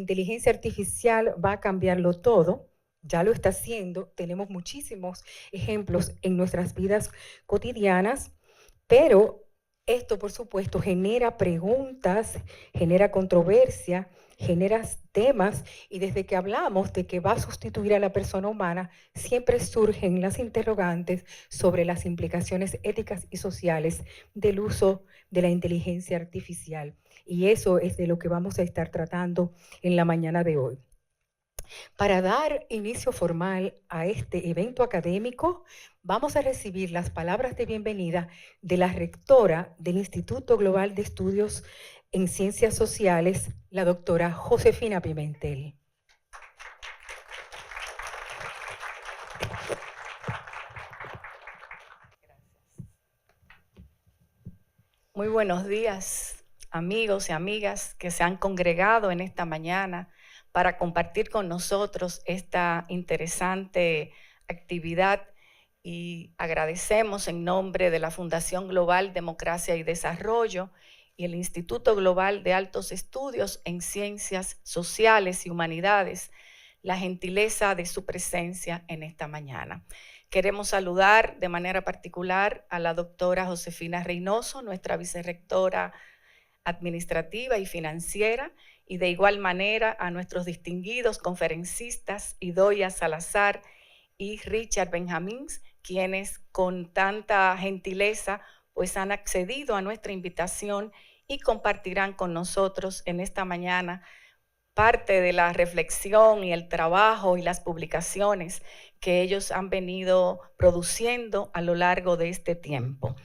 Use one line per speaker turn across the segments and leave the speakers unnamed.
inteligencia artificial va a cambiarlo todo, ya lo está haciendo, tenemos muchísimos ejemplos en nuestras vidas cotidianas, pero esto, por supuesto, genera preguntas, genera controversia, genera temas, y desde que hablamos de que va a sustituir a la persona humana, siempre surgen las interrogantes sobre las implicaciones éticas y sociales del uso de la inteligencia artificial. Y eso es de lo que vamos a estar tratando en la mañana de hoy. Para dar inicio formal a este evento académico, vamos a recibir las palabras de bienvenida de la rectora del Instituto Global de Estudios en Ciencias Sociales, la doctora Josefina Pimentel.
Muy buenos días, amigos y amigas que se han congregado en esta mañana para compartir con nosotros esta interesante actividad, y agradecemos en nombre de la Fundación Global Democracia y Desarrollo y el Instituto Global de Altos Estudios en Ciencias Sociales y Humanidades la gentileza de su presencia en esta mañana. Queremos saludar de manera particular a la doctora Josefina Reynoso, nuestra vicerrectora administrativa y financiera, y de igual manera a nuestros distinguidos conferencistas Idoia Salazar y Richard Benjamín, quienes con tanta gentileza pues han accedido a nuestra invitación y compartirán con nosotros en esta mañana parte de la reflexión y el trabajo y las publicaciones que ellos han venido produciendo a lo largo de este tiempo.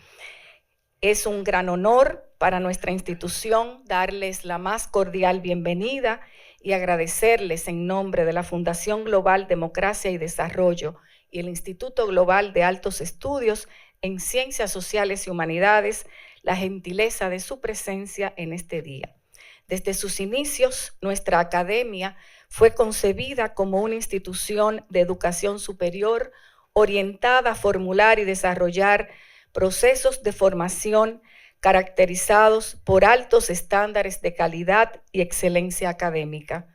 Es un gran honor para nuestra institución darles la más cordial bienvenida y agradecerles en nombre de la Fundación Global Democracia y Desarrollo y el Instituto Global de Altos Estudios en Ciencias Sociales y Humanidades la gentileza de su presencia en este día. Desde sus inicios, nuestra academia fue concebida como una institución de educación superior orientada a formular y desarrollar procesos de formación caracterizados por altos estándares de calidad y excelencia académica,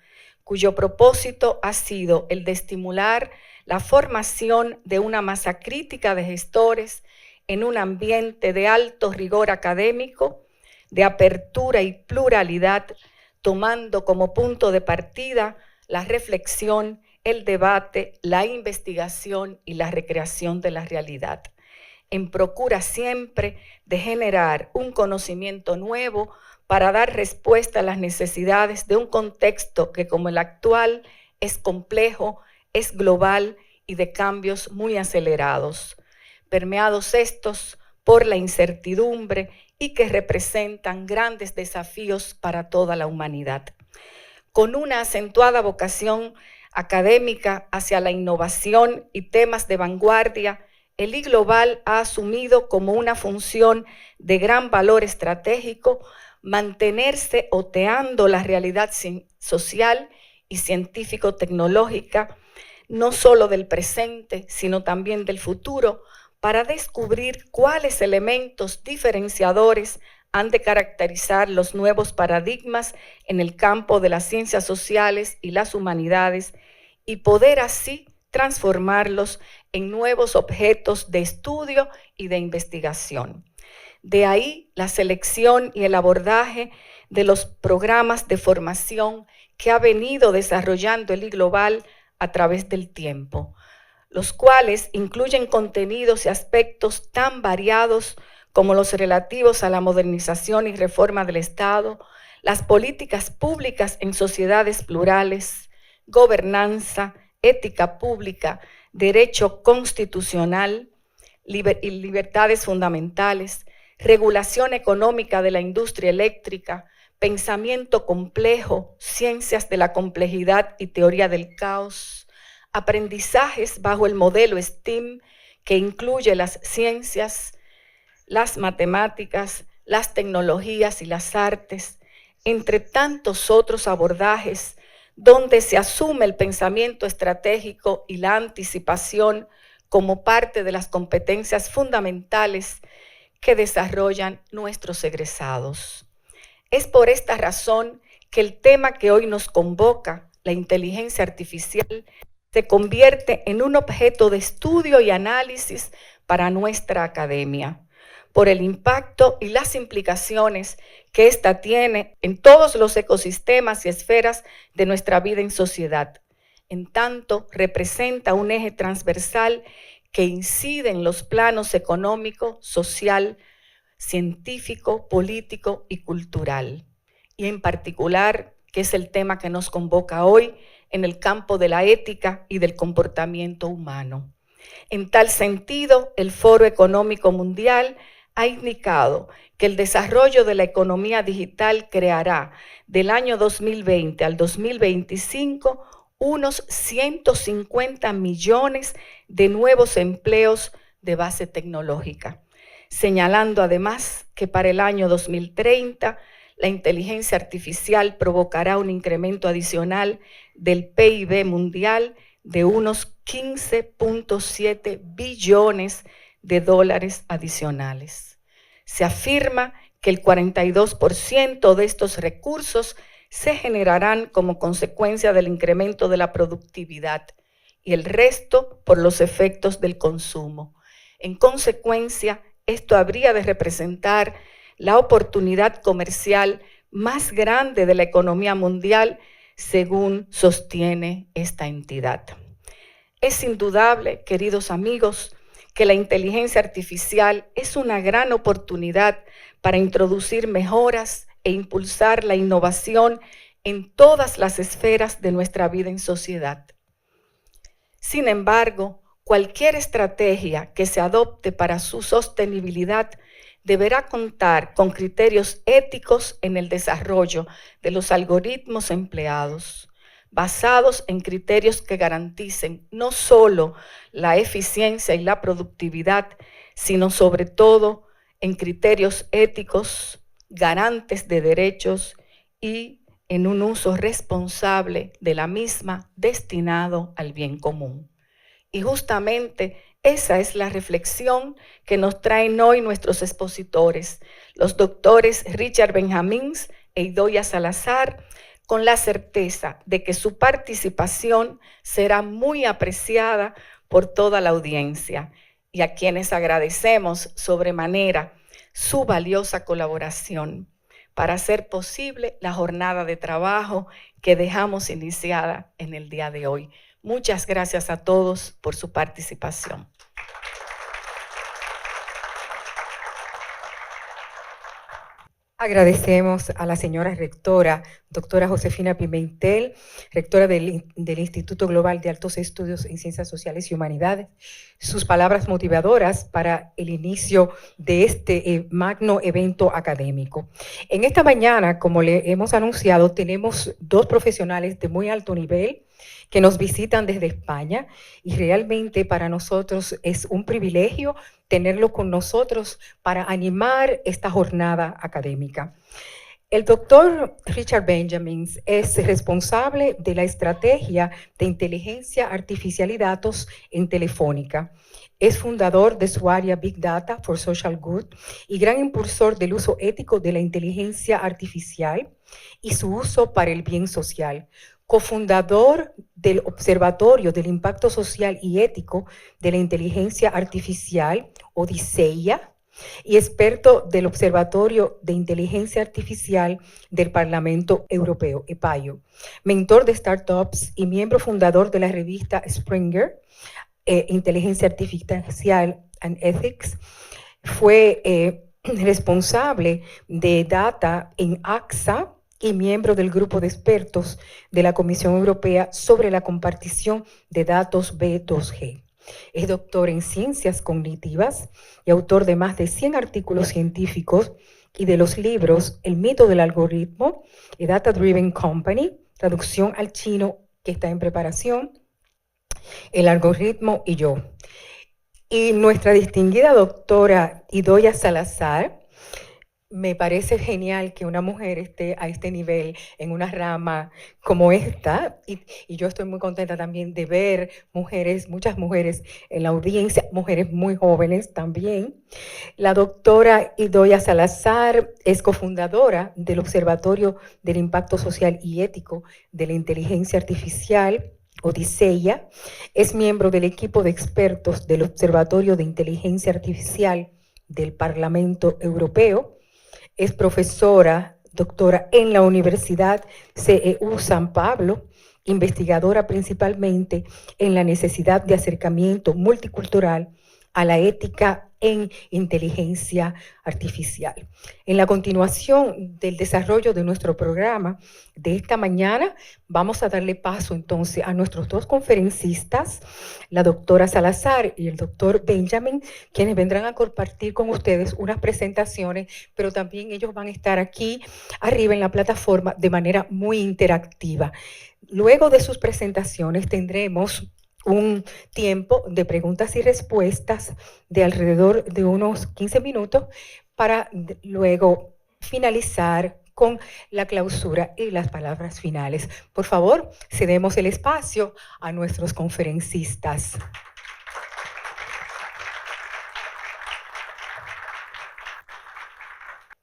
cuyo propósito ha sido el de estimular la formación de una masa crítica de gestores en un ambiente de alto rigor académico, de apertura y pluralidad, tomando como punto de partida la reflexión, el debate, la investigación y la recreación de la realidad, en procura siempre de generar un conocimiento nuevo para dar respuesta a las necesidades de un contexto que, como el actual, es complejo, es global y de cambios muy acelerados, permeados estos por la incertidumbre y que representan grandes desafíos para toda la humanidad. Con una acentuada vocación académica hacia la innovación y temas de vanguardia, el iGlobal ha asumido como una función de gran valor estratégico mantenerse oteando la realidad social y científico-tecnológica, no solo del presente, sino también del futuro, para descubrir cuáles elementos diferenciadores han de caracterizar los nuevos paradigmas en el campo de las ciencias sociales y las humanidades y poder así transformarlos en nuevos objetos de estudio y de investigación. De ahí la selección y el abordaje de los programas de formación que ha venido desarrollando el iGlobal a través del tiempo, los cuales incluyen contenidos y aspectos tan variados como los relativos a la modernización y reforma del Estado, las políticas públicas en sociedades plurales, gobernanza, ética pública, derecho constitucional y libertades fundamentales, regulación económica de la industria eléctrica, pensamiento complejo, ciencias de la complejidad y teoría del caos, aprendizajes bajo el modelo STEAM, que incluye las ciencias, las matemáticas, las tecnologías y las artes, entre tantos otros abordajes donde se asume el pensamiento estratégico y la anticipación como parte de las competencias fundamentales que desarrollan nuestros egresados. Es por esta razón que el tema que hoy nos convoca, la inteligencia artificial, se convierte en un objeto de estudio y análisis para nuestra academia, por el impacto y las implicaciones que ésta tiene en todos los ecosistemas y esferas de nuestra vida en sociedad. En tanto, representa un eje transversal que incide en los planos económico, social, científico, político y cultural. Y en particular, que es el tema que nos convoca hoy, en el campo de la ética y del comportamiento humano. En tal sentido, el Foro Económico Mundial ha indicado que el desarrollo de la economía digital creará del año 2020 al 2025 unos 150 millones de nuevos empleos de base tecnológica, señalando además que para el año 2030 la inteligencia artificial provocará un incremento adicional del PIB mundial de unos 15.7 billones de dólares adicionales. Se afirma que el 42% de estos recursos se generarán como consecuencia del incremento de la productividad y el resto por los efectos del consumo. En consecuencia, esto habría de representar la oportunidad comercial más grande de la economía mundial, según sostiene esta entidad. Es indudable, queridos amigos, que la inteligencia artificial es una gran oportunidad para introducir mejoras e impulsar la innovación en todas las esferas de nuestra vida en sociedad. Sin embargo, cualquier estrategia que se adopte para su sostenibilidad deberá contar con criterios éticos en el desarrollo de los algoritmos empleados, basados en criterios que garanticen no solo la eficiencia y la productividad, sino sobre todo en criterios éticos, garantes de derechos y en un uso responsable de la misma destinado al bien común. Y justamente esa es la reflexión que nos traen hoy nuestros expositores, los doctores Richard Benjamins e Idoia Salazar, con la certeza de que su participación será muy apreciada por toda la audiencia y a quienes agradecemos sobremanera su valiosa colaboración para hacer posible la jornada de trabajo que dejamos iniciada en el día de hoy. Muchas gracias a todos por su participación.
Agradecemos a la señora rectora, doctora Josefina Pimentel, rectora del Instituto Global de Altos Estudios en Ciencias Sociales y Humanidades, sus palabras motivadoras para el inicio de este magno evento académico. En esta mañana, como le hemos anunciado, tenemos dos profesionales de muy alto nivel que nos visitan desde España y realmente para nosotros es un privilegio tenerlo con nosotros para animar esta jornada académica. El doctor Richard Benjamins es responsable de la estrategia de inteligencia artificial y datos en Telefónica. Es fundador de su área Big Data for Social Good y gran impulsor del uso ético de la inteligencia artificial y su uso para el bien social. Cofundador del Observatorio del Impacto Social y Ético de la Inteligencia Artificial, Odiseia, y experto del Observatorio de Inteligencia Artificial del Parlamento Europeo, EPAIO. Mentor de startups y miembro fundador de la revista Springer, Inteligencia Artificial and Ethics. Fue responsable de Data en AXA, y miembro del grupo de expertos de la Comisión Europea sobre la compartición de datos B2G. Es doctor en ciencias cognitivas y autor de más de 100 artículos científicos y de los libros El mito del algoritmo, y Data Driven Company, traducción al chino que está en preparación, El algoritmo y yo. Y nuestra distinguida doctora Idoia Salazar Me parece genial que una mujer esté a este nivel en una rama como esta y yo estoy muy contenta también de ver mujeres, muchas mujeres en la audiencia, mujeres muy jóvenes también. La doctora Idoia Salazar es cofundadora del Observatorio del Impacto Social y Ético de la Inteligencia Artificial, Odiseya. Es miembro del equipo de expertos del Observatorio de Inteligencia Artificial del Parlamento Europeo. Es profesora, doctora en la Universidad CEU San Pablo, investigadora principalmente en la necesidad de acercamiento multicultural a la ética en inteligencia artificial. En la continuación del desarrollo de nuestro programa de esta mañana, vamos a darle paso entonces a nuestros dos conferencistas, la doctora Salazar y el doctor Benjamin, quienes vendrán a compartir con ustedes unas presentaciones, pero también ellos van a estar aquí arriba en la plataforma de manera muy interactiva. Luego de sus presentaciones tendremos un tiempo de preguntas y respuestas de alrededor de unos 15 minutos para luego finalizar con la clausura y las palabras finales. Por favor, cedemos el espacio a nuestros conferencistas.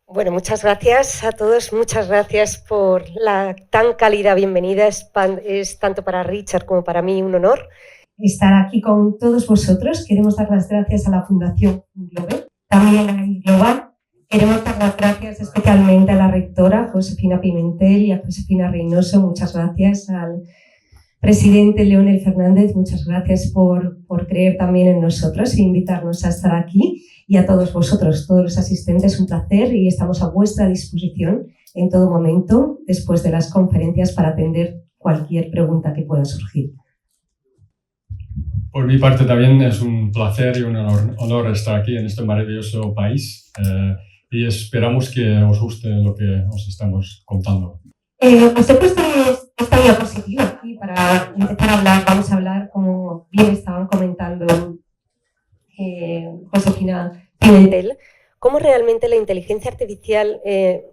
Bueno, muchas gracias a todos, muchas gracias por la tan cálida bienvenida. Es tanto para Richard como para mí un honor estar aquí con todos vosotros. Queremos dar las gracias a la Fundación Global, también a Global. Queremos dar las gracias especialmente a la rectora Josefina Pimentel y a Josefina Reynoso. Muchas gracias al presidente Leonel Fernández. Muchas gracias por creer también en nosotros e invitarnos a estar aquí. Y a todos vosotros, todos los asistentes, un placer y estamos a vuestra disposición en todo momento después de las conferencias para atender cualquier pregunta que pueda surgir.
Por mi parte también es un placer y un honor estar aquí en este maravilloso país y esperamos que os guste lo que os estamos contando.
Os he puesto esta diapositiva aquí para empezar a hablar. Vamos a hablar, como bien estaban comentando Josefina Pimentel, cómo realmente la inteligencia artificial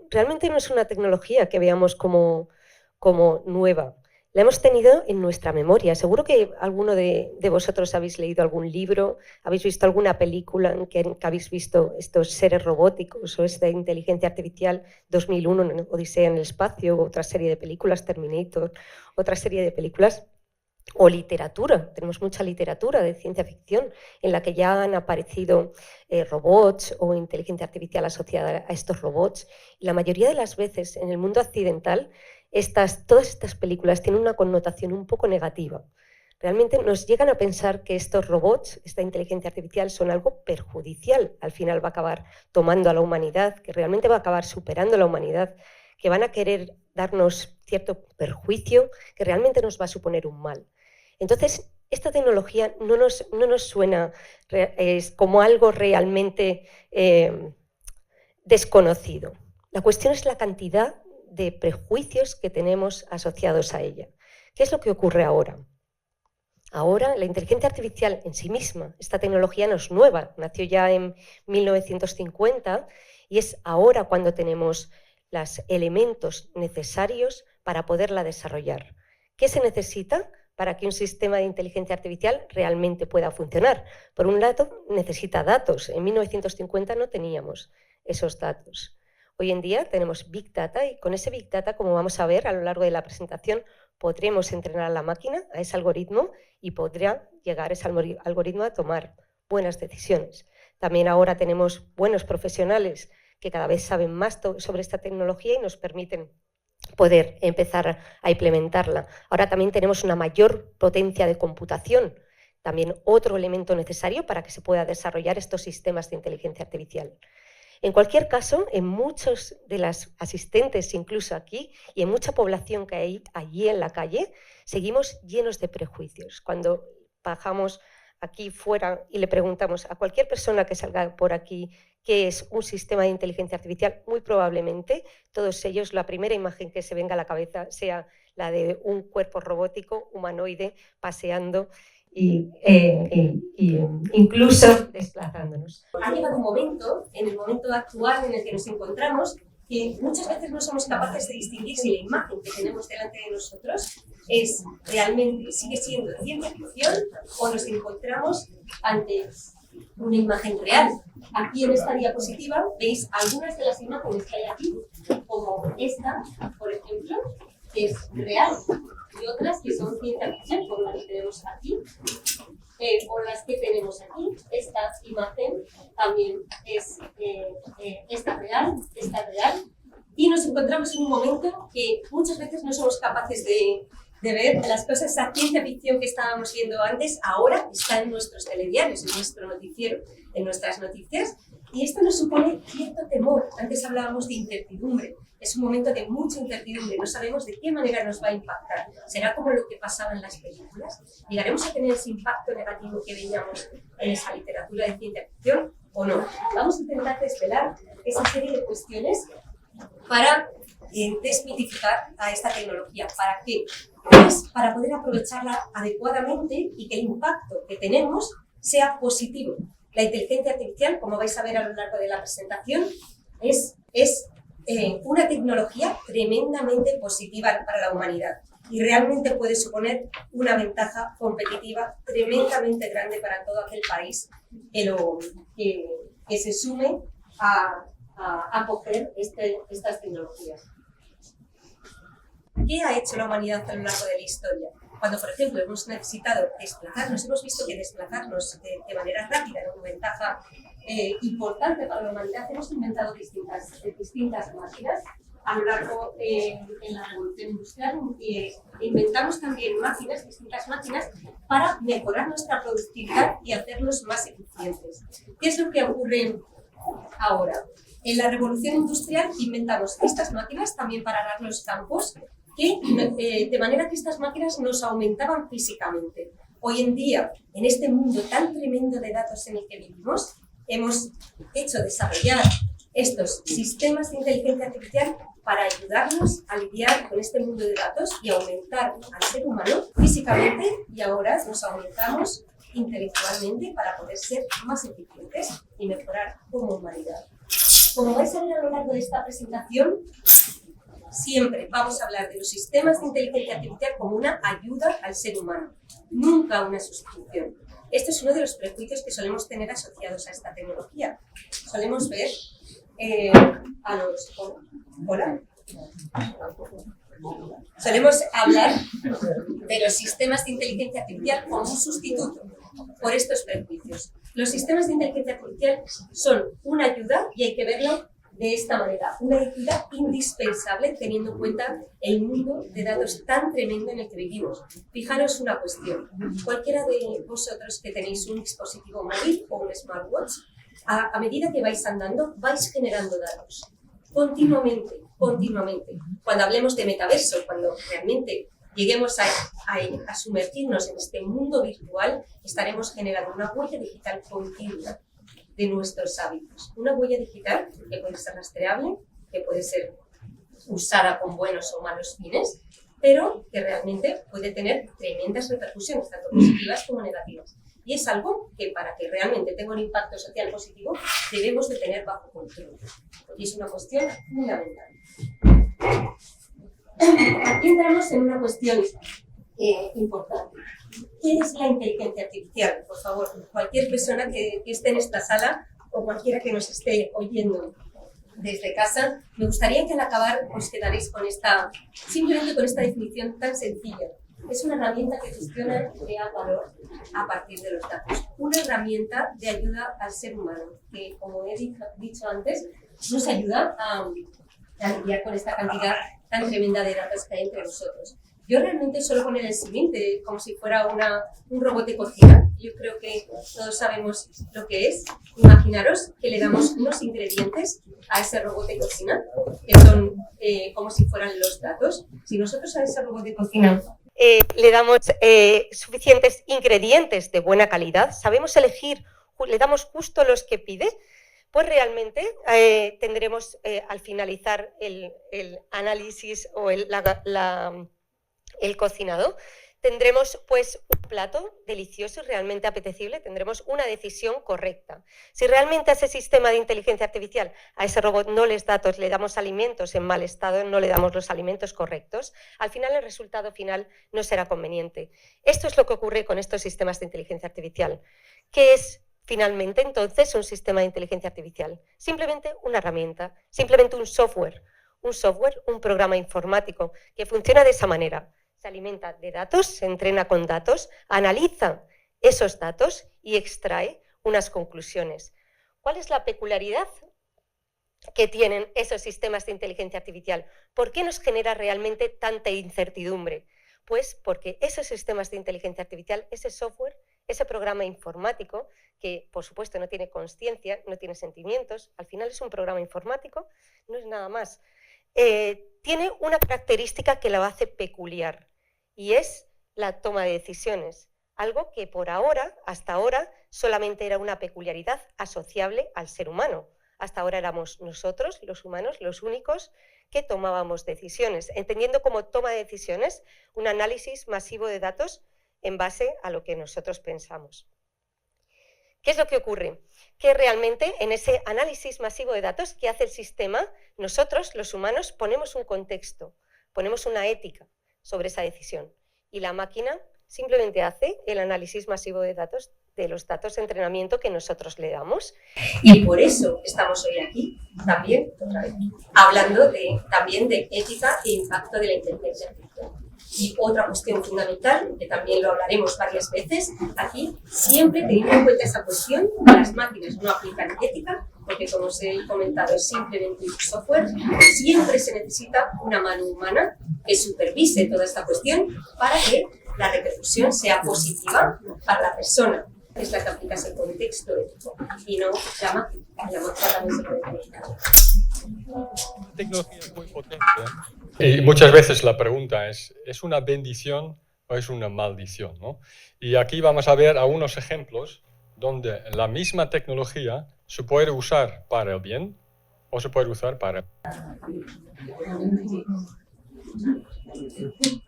realmente no es una tecnología que veamos como nueva. La hemos tenido en nuestra memoria. Seguro que alguno de vosotros habéis leído algún libro, habéis visto alguna película en que habéis visto estos seres robóticos o esta inteligencia artificial. 2001, Odisea en el espacio, otra serie de películas, Terminator, otra serie de películas. O literatura, tenemos mucha literatura de ciencia ficción en la que ya han aparecido robots o inteligencia artificial asociada a estos robots. Y la mayoría de las veces en el mundo occidental todas estas películas tienen una connotación un poco negativa. Realmente nos llegan a pensar que estos robots, esta inteligencia artificial, son algo perjudicial. Al final va a acabar tomando a la humanidad, que realmente va a acabar superando a la humanidad, que van a querer darnos cierto perjuicio, que realmente nos va a suponer un mal. Entonces, esta tecnología no nos suena como algo realmente desconocido. La cuestión es la cantidad de prejuicios que tenemos asociados a ella. ¿Qué es lo que ocurre ahora? Ahora, la inteligencia artificial en sí misma, esta tecnología no es nueva, nació ya en 1950 y es ahora cuando tenemos los elementos necesarios para poderla desarrollar. ¿Qué se necesita para que un sistema de inteligencia artificial realmente pueda funcionar? Por un lado, necesita datos. En 1950 no teníamos esos datos. Hoy en día tenemos Big Data y con ese Big Data, como vamos a ver a lo largo de la presentación, podremos entrenar a la máquina, a ese algoritmo, y podrá llegar ese algoritmo a tomar buenas decisiones. También ahora tenemos buenos profesionales que cada vez saben más sobre esta tecnología y nos permiten poder empezar a implementarla. Ahora también tenemos una mayor potencia de computación, también otro elemento necesario para que se pueda desarrollar estos sistemas de inteligencia artificial. En cualquier caso, en muchos de las asistentes, incluso aquí, y en mucha población que hay allí en la calle, seguimos llenos de prejuicios. Cuando bajamos aquí fuera y le preguntamos a cualquier persona que salga por aquí qué es un sistema de inteligencia artificial, muy probablemente todos ellos, la primera imagen que se venga a la cabeza sea la de un cuerpo robótico humanoide paseando incluso desplazándonos.
Ha llegado un momento, en el momento actual en el que nos encontramos, que muchas veces no somos capaces de distinguir si la imagen que tenemos delante de nosotros es realmente, sigue siendo ciencia ficción o nos encontramos ante una imagen real. Aquí en esta diapositiva veis algunas de las imágenes que hay aquí, como esta, por ejemplo, que es real, y otras que son ciencia ficción, como las que tenemos aquí, o las que tenemos aquí. Esta imagen también es esta real, y nos encontramos en un momento que muchas veces no somos capaces de ver las cosas. Esa ciencia ficción que estábamos viendo antes, ahora está en nuestros telediarios, en nuestro noticiero, en nuestras noticias, y esto nos supone cierto temor. Antes hablábamos de incertidumbre. Es un momento de mucha incertidumbre, no sabemos de qué manera nos va a impactar. ¿Será como lo que pasaba en las películas? ¿Llegaremos a tener ese impacto negativo que veíamos en esa literatura de ciencia ficción o no? Vamos a intentar desvelar esa serie de cuestiones para desmitificar a esta tecnología. ¿Para qué? Pues para poder aprovecharla adecuadamente y que el impacto que tenemos sea positivo. La inteligencia artificial, como vais a ver a lo largo de la presentación, es una tecnología tremendamente positiva para la humanidad y realmente puede suponer una ventaja competitiva tremendamente grande para todo aquel país que se sume a acoger estas tecnologías. ¿Qué ha hecho la humanidad a lo largo de la historia? Cuando, por ejemplo, hemos necesitado desplazarnos, hemos visto que desplazarnos de manera rápida era una ventaja importante para la humanidad. Hemos inventado distintas máquinas a lo largo en la revolución industrial. Inventamos también distintas máquinas para mejorar nuestra productividad y hacernos más eficientes. ¿Qué es lo que ocurre ahora? En la revolución industrial inventamos estas máquinas también para arar los campos, de manera que estas máquinas nos aumentaban físicamente. Hoy en día, en este mundo tan tremendo de datos en el que vivimos, hemos hecho desarrollar estos sistemas de inteligencia artificial para ayudarnos a lidiar con este mundo de datos y aumentar al ser humano físicamente, y ahora nos aumentamos intelectualmente para poder ser más eficientes y mejorar como humanidad. Como vais a ver a lo largo de esta presentación, siempre vamos a hablar de los sistemas de inteligencia artificial como una ayuda al ser humano, nunca una sustitución. Este es uno de los prejuicios que solemos tener asociados a esta tecnología. Solemos ver Solemos hablar de los sistemas de inteligencia artificial como un sustituto por estos prejuicios. Los sistemas de inteligencia artificial son una ayuda y hay que verlo de esta manera, una ayuda indispensable teniendo en cuenta el mundo de datos tan tremendo en el que vivimos. Fijaros una cuestión, cualquiera de vosotros que tenéis un dispositivo móvil o un smartwatch, a medida que vais andando, vais generando datos continuamente. Cuando hablemos de metaverso, cuando realmente lleguemos a sumergirnos en este mundo virtual, estaremos generando una huella digital continua de nuestros hábitos. Una huella digital que puede ser rastreable, que puede ser usada con buenos o malos fines, pero que realmente puede tener tremendas repercusiones, tanto positivas como negativas. Y es algo que para que realmente tenga un impacto social positivo debemos de tener bajo control. Y es una cuestión fundamental. Aquí entramos en una cuestión importante. ¿Qué es la inteligencia artificial? Por favor, cualquier persona que esté en esta sala o cualquiera que nos esté oyendo desde casa, me gustaría que al acabar os quedaréis simplemente con esta definición tan sencilla. Es una herramienta que gestiona y crea valor a partir de los datos. Una herramienta de ayuda al ser humano, que, como he dicho antes, nos ayuda a lidiar con esta cantidad tan tremenda de datos que hay entre nosotros. Yo realmente suelo poner el símil como si fuera un robot de cocina. Yo creo que todos sabemos lo que es. Imaginaros que le damos unos ingredientes a ese robot de cocina, que son como si fueran los datos. Si nosotros a ese robot de cocina
le damos suficientes ingredientes de buena calidad, sabemos elegir, le damos justo los que pide, pues realmente tendremos al finalizar el análisis o el cocinado, tendremos pues un plato delicioso y realmente apetecible, tendremos una decisión correcta. Si realmente a ese sistema de inteligencia artificial, a ese robot no les datos, le damos alimentos en mal estado, no le damos los alimentos correctos, al final el resultado final no será conveniente. Esto es lo que ocurre con estos sistemas de inteligencia artificial. ¿Qué es finalmente entonces un sistema de inteligencia artificial? Simplemente una herramienta, simplemente un software, un programa informático que funciona de esa manera. Se alimenta de datos, se entrena con datos, analiza esos datos y extrae unas conclusiones. ¿Cuál es la peculiaridad que tienen esos sistemas de inteligencia artificial? ¿Por qué nos genera realmente tanta incertidumbre? Pues porque esos sistemas de inteligencia artificial, ese software, ese programa informático, que por supuesto no tiene consciencia, no tiene sentimientos, al final es un programa informático, no es nada más. Tiene una característica que la hace peculiar y es la toma de decisiones, algo que por ahora, hasta ahora, solamente era una peculiaridad asociable al ser humano. Hasta ahora éramos nosotros, los humanos, los únicos que tomábamos decisiones, entendiendo como toma de decisiones un análisis masivo de datos en base a lo que nosotros pensamos. ¿Qué es lo que ocurre? Que realmente en ese análisis masivo de datos que hace el sistema, nosotros, los humanos, ponemos un contexto, ponemos una ética sobre esa decisión. Y la máquina simplemente hace el análisis masivo de datos, de los datos de entrenamiento que nosotros le damos.
Y por eso estamos hoy aquí, también, otra vez, hablando también de ética e impacto de la inteligencia artificial. Y otra cuestión fundamental, que también lo hablaremos varias veces aquí, siempre teniendo en cuenta esa cuestión, las máquinas no aplican ética, porque como os he comentado es simplemente un software, siempre se necesita una mano humana que supervise toda esta cuestión para que la repercusión sea positiva para la persona. Es la que aplica ese contexto ético y no la máquina. La máquina también se puede aplicar.
La tecnología es muy potente. Y muchas veces la pregunta ¿es una bendición o es una maldición? ¿No? Y aquí vamos a ver algunos ejemplos donde la misma tecnología se puede usar para el bien o se puede usar para el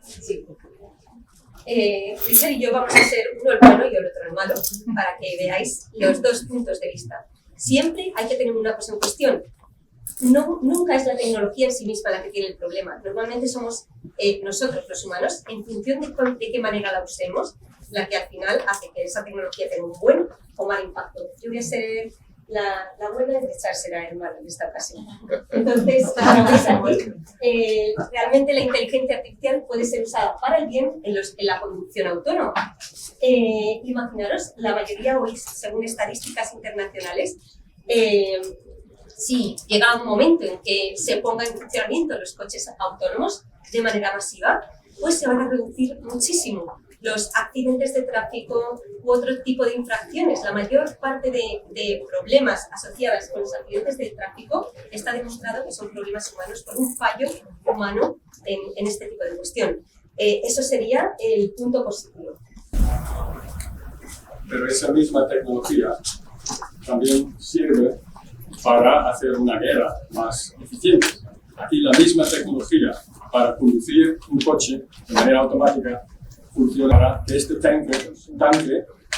Sí. Richard y yo vamos a ser uno el bueno y el otro el malo para que veáis los dos puntos de vista. Siempre hay que tener una cosa en cuestión. Nunca es la tecnología en sí misma la que tiene el problema. Normalmente somos nosotros, los humanos, en función de qué manera la usemos, la que al final hace que esa tecnología tenga un buen o mal impacto. Yo voy a ser la buena y Richard será el malo en esta ocasión. Entonces, como veis aquí, realmente la inteligencia artificial puede ser usada para el bien en la conducción autónoma. Imaginaros, la mayoría hoy, según estadísticas internacionales, si llega un momento en que se ponga en funcionamiento los coches autónomos de manera masiva, pues se van a reducir muchísimo los accidentes de tráfico u otro tipo de infracciones. La mayor parte de problemas asociados con los accidentes de tráfico está demostrado que son problemas humanos por un fallo humano en este tipo de cuestión. Eso sería el punto positivo.
Pero esa misma tecnología también sirve para hacer una guerra más eficiente. Aquí la misma tecnología para conducir un coche de manera automática funcionará, que este tanque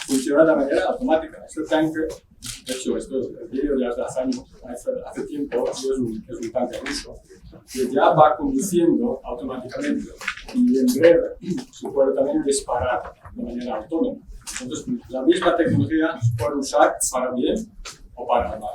funciona de manera automática. Este tanque, de hecho, esto es el vídeo de hace años, hace tiempo, es un tanque ruso, que ya va conduciendo automáticamente y en breve se puede también disparar de manera autónoma. Entonces, la misma tecnología se puede usar para bien o para mal.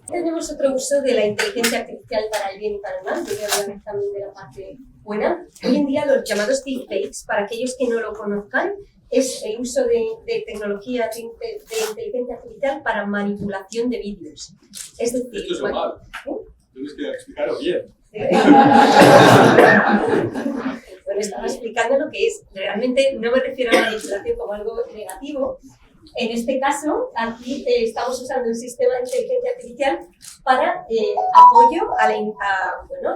Tenemos otro uso de la inteligencia artificial para el bien y para el mal. Yo voy a hablar también de la parte buena. Hoy en día los llamados deepfakes, para aquellos que no lo conozcan, es el uso de tecnología de inteligencia artificial para manipulación de vídeos. Es decir,
esto es mal. Tienes que explicarlo bien.
Bueno, estaba explicando lo que es. Realmente no me refiero a la manipulación como algo negativo. En este caso, aquí estamos usando un sistema de inteligencia artificial para apoyo a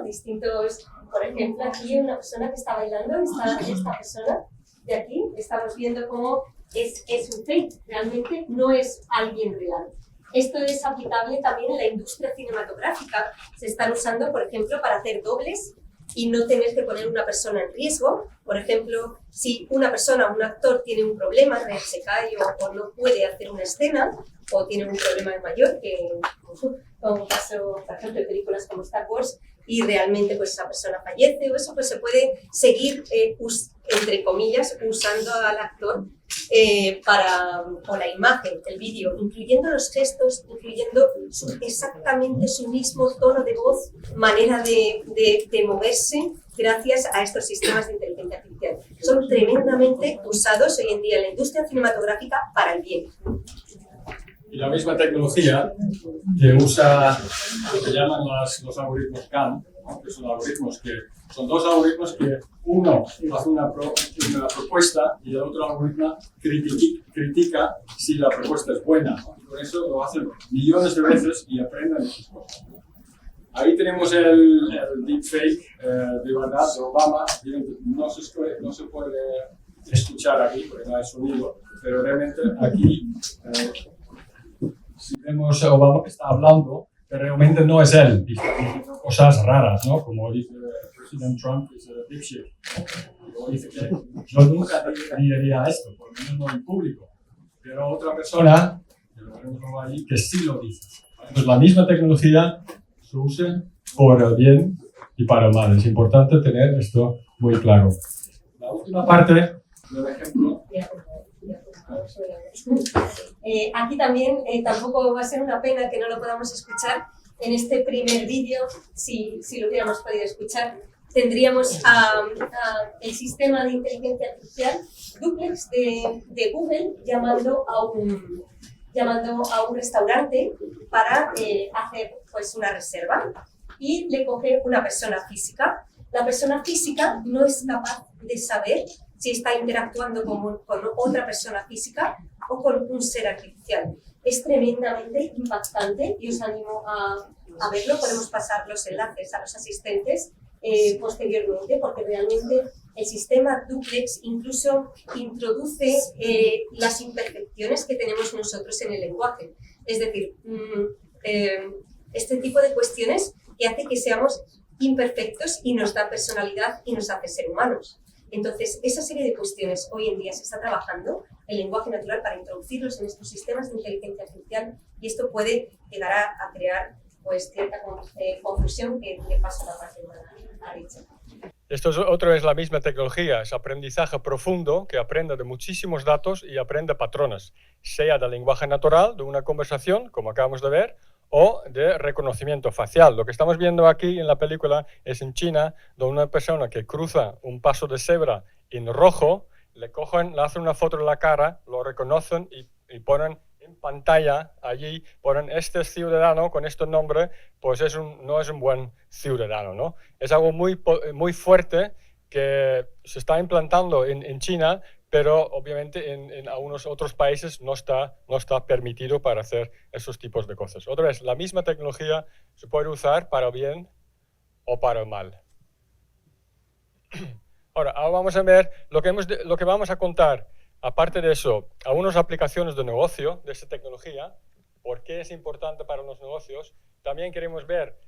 distintos. Por ejemplo, aquí una persona que está bailando, esta persona de aquí, estamos viendo cómo es un fake, realmente no es alguien real. Esto es aplicable también en la industria cinematográfica. Se están usando, por ejemplo, para hacer dobles y no tener que poner una persona en riesgo. Por ejemplo, si una persona, un actor, tiene un problema, se cae o no puede hacer una escena, o tiene un problema mayor, como pasó, por ejemplo, en películas como Star Wars, y realmente pues esa persona fallece o eso, pues se puede seguir, entre comillas, usando al actor o la imagen, el vídeo, incluyendo los gestos, incluyendo exactamente su mismo tono de voz, manera de moverse, gracias a estos sistemas de inteligencia artificial. Son tremendamente usados hoy en día en la industria cinematográfica para el bien.
Y la misma tecnología que usa lo que llaman los algoritmos CAN, ¿no? Que son algoritmos que son dos algoritmos que uno hace una propuesta y el otro algoritmo critica si la propuesta es buena, ¿no? Y por eso lo hacen millones de veces y aprenden esas cosas. Ahí tenemos el deepfake de verdad de Obama. No se puede escuchar aquí porque no hay sonido, pero realmente aquí si vemos a Obama que está hablando, pero realmente no es él, y está diciendo cosas raras, ¿no? Como dice President Trump, es dipshit. Luego dice que yo nunca diría esto, por lo menos no en público. Pero otra persona, que lo veremos luego allí, que sí lo dice. Entonces la misma tecnología se usa por el bien y para el mal. Es importante tener esto muy claro. La última parte del ejemplo.
Aquí también tampoco va a ser una pena que no lo podamos escuchar en este primer vídeo. Si lo hubiéramos podido escuchar, tendríamos el sistema de inteligencia artificial Duplex de Google llamando a un restaurante para hacer pues una reserva, y le coge una persona física. La persona física no es capaz de saber si está interactuando con otra persona física o con un ser artificial. Es tremendamente impactante y os animo a verlo. Podemos pasar los enlaces a los asistentes posteriormente, porque realmente el sistema Duplex incluso introduce las imperfecciones que tenemos nosotros en el lenguaje. Es decir, este tipo de cuestiones que hace que seamos imperfectos y nos da personalidad y nos hace ser humanos. Entonces, esa serie de cuestiones hoy en día se está trabajando el lenguaje natural para introducirlos en estos sistemas de inteligencia artificial, y esto puede llegar a crear pues cierta confusión que le pasa a la parte humana a Richard.
Otro es la misma tecnología, es aprendizaje profundo que aprende de muchísimos datos y aprende patrones, sea del lenguaje natural, de una conversación, como acabamos de ver, o de reconocimiento facial. Lo que estamos viendo aquí en la película es en China, donde una persona que cruza un paso de cebra en rojo, le hacen una foto de la cara, lo reconocen y ponen en pantalla allí, ponen este ciudadano con este nombre, pues no es un buen ciudadano, ¿no? Es algo muy fuerte que se está implantando en China, pero obviamente en algunos otros países no está permitido para hacer esos tipos de cosas. Otra vez, la misma tecnología se puede usar para bien o para mal. Ahora vamos a ver lo que vamos a contar. Aparte de eso, algunas aplicaciones de negocio de esta tecnología, por qué es importante para los negocios. También queremos ver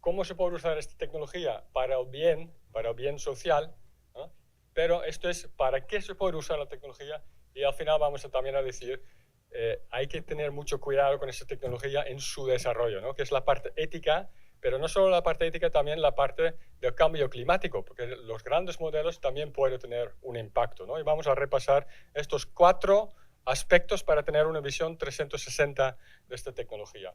cómo se puede usar esta tecnología para el bien social, ¿no? Pero esto es para qué se puede usar la tecnología, y al final vamos también a decir hay que tener mucho cuidado con esta tecnología en su desarrollo, ¿no? Que es la parte ética, pero no solo la parte ética, también la parte del cambio climático, porque los grandes modelos también pueden tener un impacto, ¿no? Y vamos a repasar estos 4 aspectos para tener una visión 360 de esta tecnología.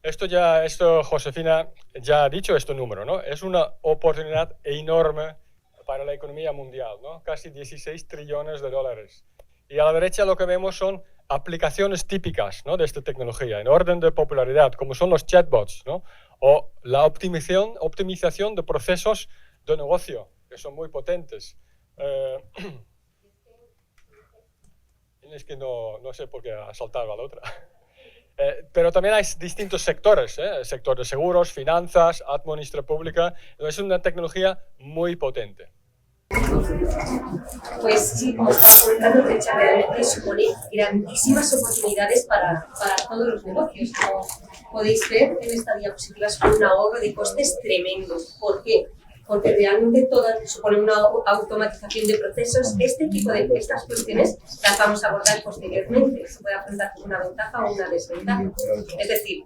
Esto Josefina ya ha dicho este número, ¿no? Es una oportunidad enorme para la economía mundial, ¿no? Casi 16 trillones de dólares. Y a la derecha lo que vemos son aplicaciones típicas, ¿no? De esta tecnología, en orden de popularidad, como son los chatbots, ¿no? O la optimización de procesos de negocio, que son muy potentes. Es que no sé por qué ha saltado a la otra. Pero también hay distintos sectores, el sector de seguros, finanzas, administración pública. Es una tecnología muy potente.
Pues sí, como estás comentando, Recha, realmente supone grandísimas oportunidades para todos los negocios. Como podéis ver en esta diapositiva, supone un ahorro de costes tremendo. ¿Por qué? Porque realmente supone una automatización de procesos. Estas cuestiones las vamos a abordar posteriormente. Se puede afrontar como una ventaja o una desventaja. Es decir,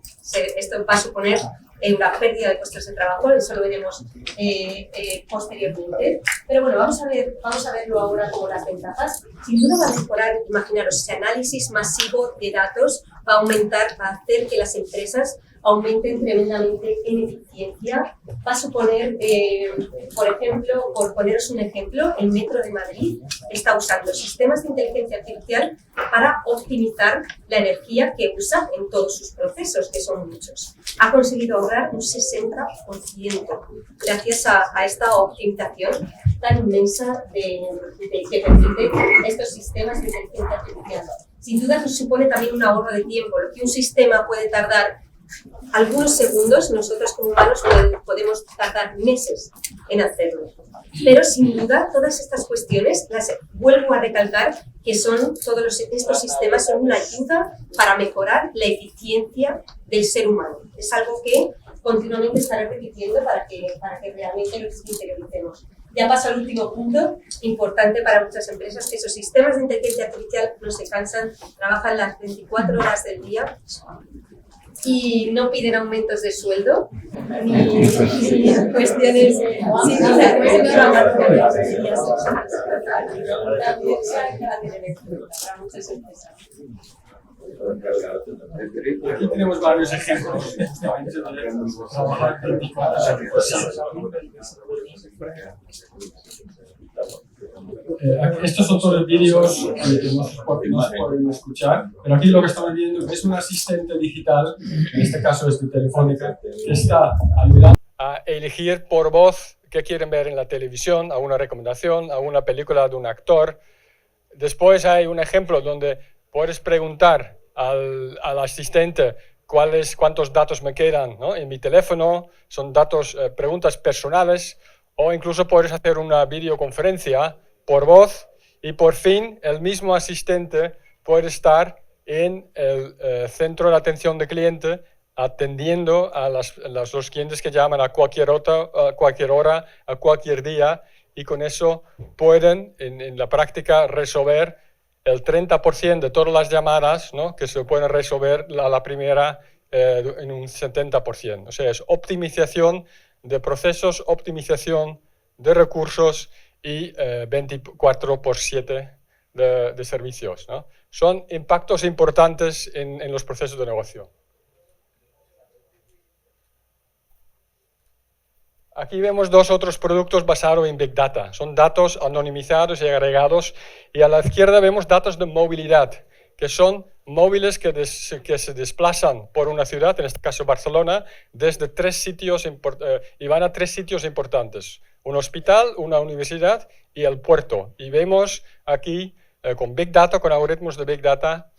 esto va a suponer una pérdida de puestos de trabajo, eso lo veremos posteriormente. Pero bueno, vamos a verlo ahora como las ventajas. Sin duda va a mejorar, imaginaros, ese análisis masivo de datos va a aumentar, va a hacer que las empresas aumenten tremendamente en eficiencia. Va a suponer, por ejemplo, por poneros un ejemplo, el Metro de Madrid está usando sistemas de inteligencia artificial para optimizar la energía que usa en todos sus procesos, que son muchos. Ha conseguido ahorrar un 60% gracias a esta optimización tan inmensa que permite estos sistemas de inteligencia artificial. Sin duda nos supone también un ahorro de tiempo. Lo que un sistema puede tardar algunos segundos, nosotros como humanos podemos tardar meses en hacerlo. Pero sin duda todas estas cuestiones, las vuelvo a recalcar, que todos estos sistemas son una ayuda para mejorar la eficiencia del ser humano. Es algo que continuamente estaré repitiendo para que realmente lo interioricemos. Ya paso al último punto, importante para muchas empresas, que esos sistemas de inteligencia artificial no se cansan, trabajan las 24 horas del día y no piden aumentos de sueldo ni cuestiones
Aquí tenemos varios ejemplos. Trabajar 24/7. Estos son todos los vídeos que no se pueden escuchar, pero aquí lo que estamos viendo es un asistente digital, en este caso es de Telefónica, que está ayudando a elegir por voz qué quieren ver en la televisión, alguna recomendación, alguna película de un actor. Después hay un ejemplo donde puedes preguntar al asistente cuántos datos me quedan, ¿no?, en mi teléfono, son datos, preguntas personales, o incluso puedes hacer una videoconferencia por voz y por fin el mismo asistente puede estar en el centro de atención de cliente atendiendo a los clientes que llaman a cualquier hora, a cualquier día, y con eso pueden en la práctica resolver el 30% de todas las llamadas, ¿no?, que se pueden resolver a la primera en un 70%. O sea, es optimización de procesos, optimización de recursos y 24/7 de servicios, ¿no? Son impactos importantes en los procesos de negocio. Aquí vemos dos otros productos basados en Big Data. Son datos anonimizados y agregados. Y a la izquierda vemos datos de movilidad, que son móviles que se desplazan por una ciudad, en este caso Barcelona, desde 3 sitios y van a 3 sitios importantes. Un hospital, una universidad y el puerto. Y vemos aquí con Big Data, con algoritmos de Big Data,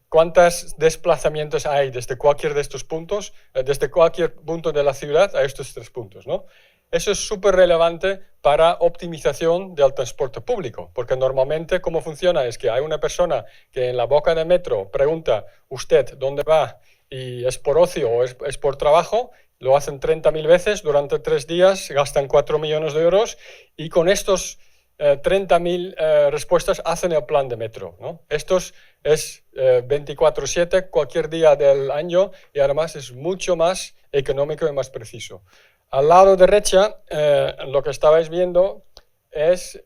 cuántos desplazamientos hay desde cualquier de estos puntos, desde cualquier punto de la ciudad a estos 3 puntos, ¿no? Eso es súper relevante para optimización del transporte público, porque normalmente cómo funciona es que hay una persona que en la boca del metro pregunta, ¿usted dónde va? Y es por ocio o es por trabajo, lo hacen 30.000 veces durante 3 días, gastan 4 millones de euros y con estos 30.000 respuestas hacen el plan de metro, ¿no? Estos es 24/7, cualquier día del año, y además es mucho más económico y más preciso. Al lado derecha, lo que estabais viendo es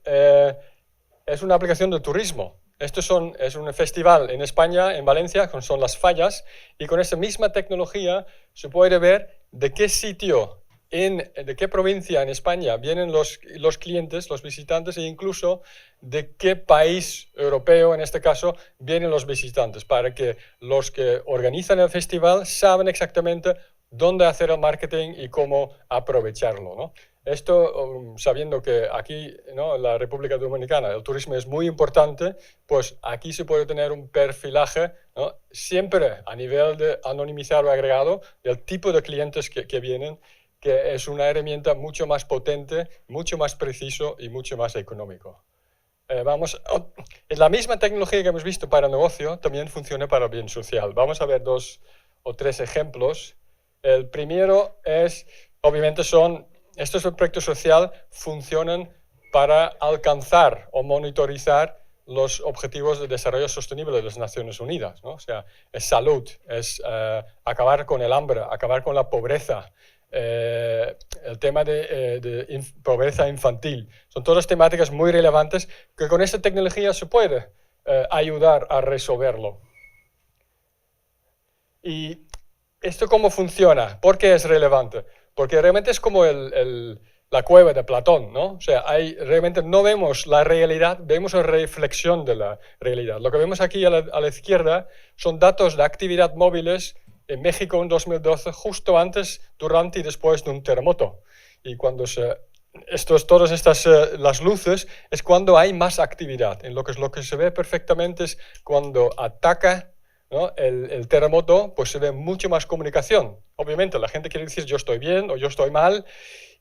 una aplicación de turismo. Esto es un festival en España, en Valencia, son las fallas, y con esa misma tecnología se puede ver de qué sitio, de qué provincia en España vienen los clientes, los visitantes, e incluso de qué país europeo, en este caso, vienen los visitantes, para que los que organizan el festival saben exactamente dónde hacer el marketing y cómo aprovecharlo, ¿no? Esto, sabiendo que aquí, ¿no?, en la República Dominicana el turismo es muy importante, pues aquí se puede tener un perfilaje, ¿no?, siempre a nivel de anonimizado o agregado del tipo de clientes que vienen,
que es una herramienta mucho más potente, mucho más preciso y mucho más económico. La misma tecnología que hemos visto para negocio también funciona para el bien social. Vamos a ver 2 o 3 ejemplos. El primero es, obviamente estos proyectos sociales funcionan para alcanzar o monitorizar los objetivos de desarrollo sostenible de las Naciones Unidas, ¿no? O sea, es salud, es acabar con el hambre, acabar con la pobreza, el tema de pobreza infantil. Son todas temáticas muy relevantes que con esta tecnología se puede ayudar a resolverlo. ¿Y esto cómo funciona? ¿Por qué es relevante? Porque realmente es como la cueva de Platón, ¿no? O sea, realmente no vemos la realidad, vemos una reflexión de la realidad. Lo que vemos aquí a la izquierda son datos de actividad móviles en México en 2012, justo antes, durante y después de un terremoto. Y cuando todas estas las luces es cuando hay más actividad. En lo que se ve perfectamente es cuando ataca, ¿no?, el terremoto, pues se ve mucho más comunicación. Obviamente la gente quiere decir yo estoy bien o yo estoy mal,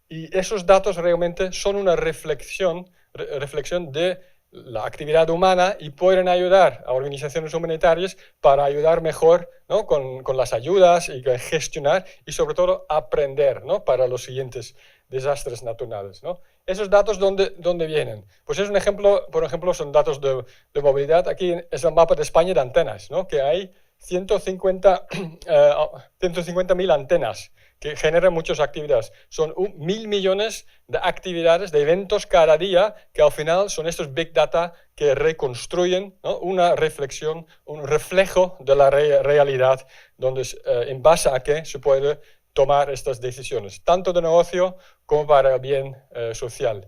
y esos datos realmente son una reflexión de la actividad humana y pueden ayudar a organizaciones humanitarias para ayudar mejor, ¿no?, con las ayudas y gestionar y sobre todo aprender, ¿no?, para los siguientes desastres naturales, ¿no? Esos datos, ¿dónde vienen? Pues es un ejemplo, por ejemplo, son datos de movilidad. Aquí es el mapa de España de antenas, ¿no?, que hay 150.000 antenas que generan muchas actividades. Son 1.000 millones de actividades, de eventos cada día, que al final son estos Big Data que reconstruyen, ¿no?, una reflexión, un reflejo de la realidad, donde en base a que se puede tomar estas decisiones, tanto de negocio como para el bien social.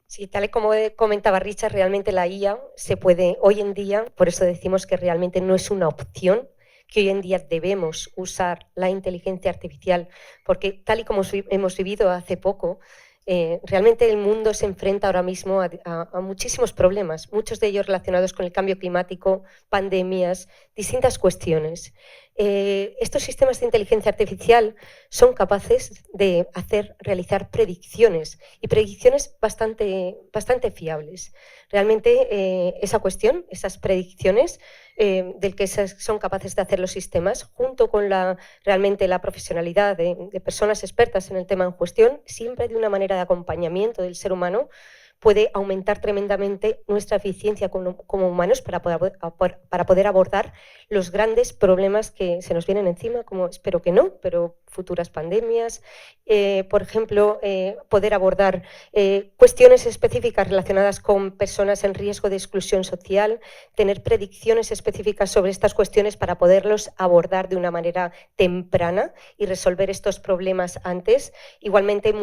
Sí, tal y como comentaba Richard, realmente la IA se puede hoy en día, por eso decimos que realmente no es una opción, que hoy en día debemos usar la inteligencia artificial, porque tal y como hemos vivido hace poco, realmente el mundo se enfrenta ahora mismo a muchísimos problemas, muchos de ellos relacionados con el cambio climático, pandemias, distintas cuestiones. Estos sistemas de inteligencia artificial son capaces de realizar predicciones, y predicciones bastante fiables. Realmente esas predicciones del que son capaces de hacer los sistemas, junto con realmente la profesionalidad de personas expertas en el tema en cuestión, siempre de una manera de acompañamiento del ser humano, puede aumentar tremendamente nuestra eficiencia como humanos para poder abordar los grandes problemas que se nos vienen encima, como espero que no, pero futuras pandemias, por ejemplo, poder abordar cuestiones específicas relacionadas con personas en riesgo de exclusión social, tener predicciones específicas sobre estas cuestiones para poderlos abordar de una manera temprana y resolver estos problemas antes. Igualmente,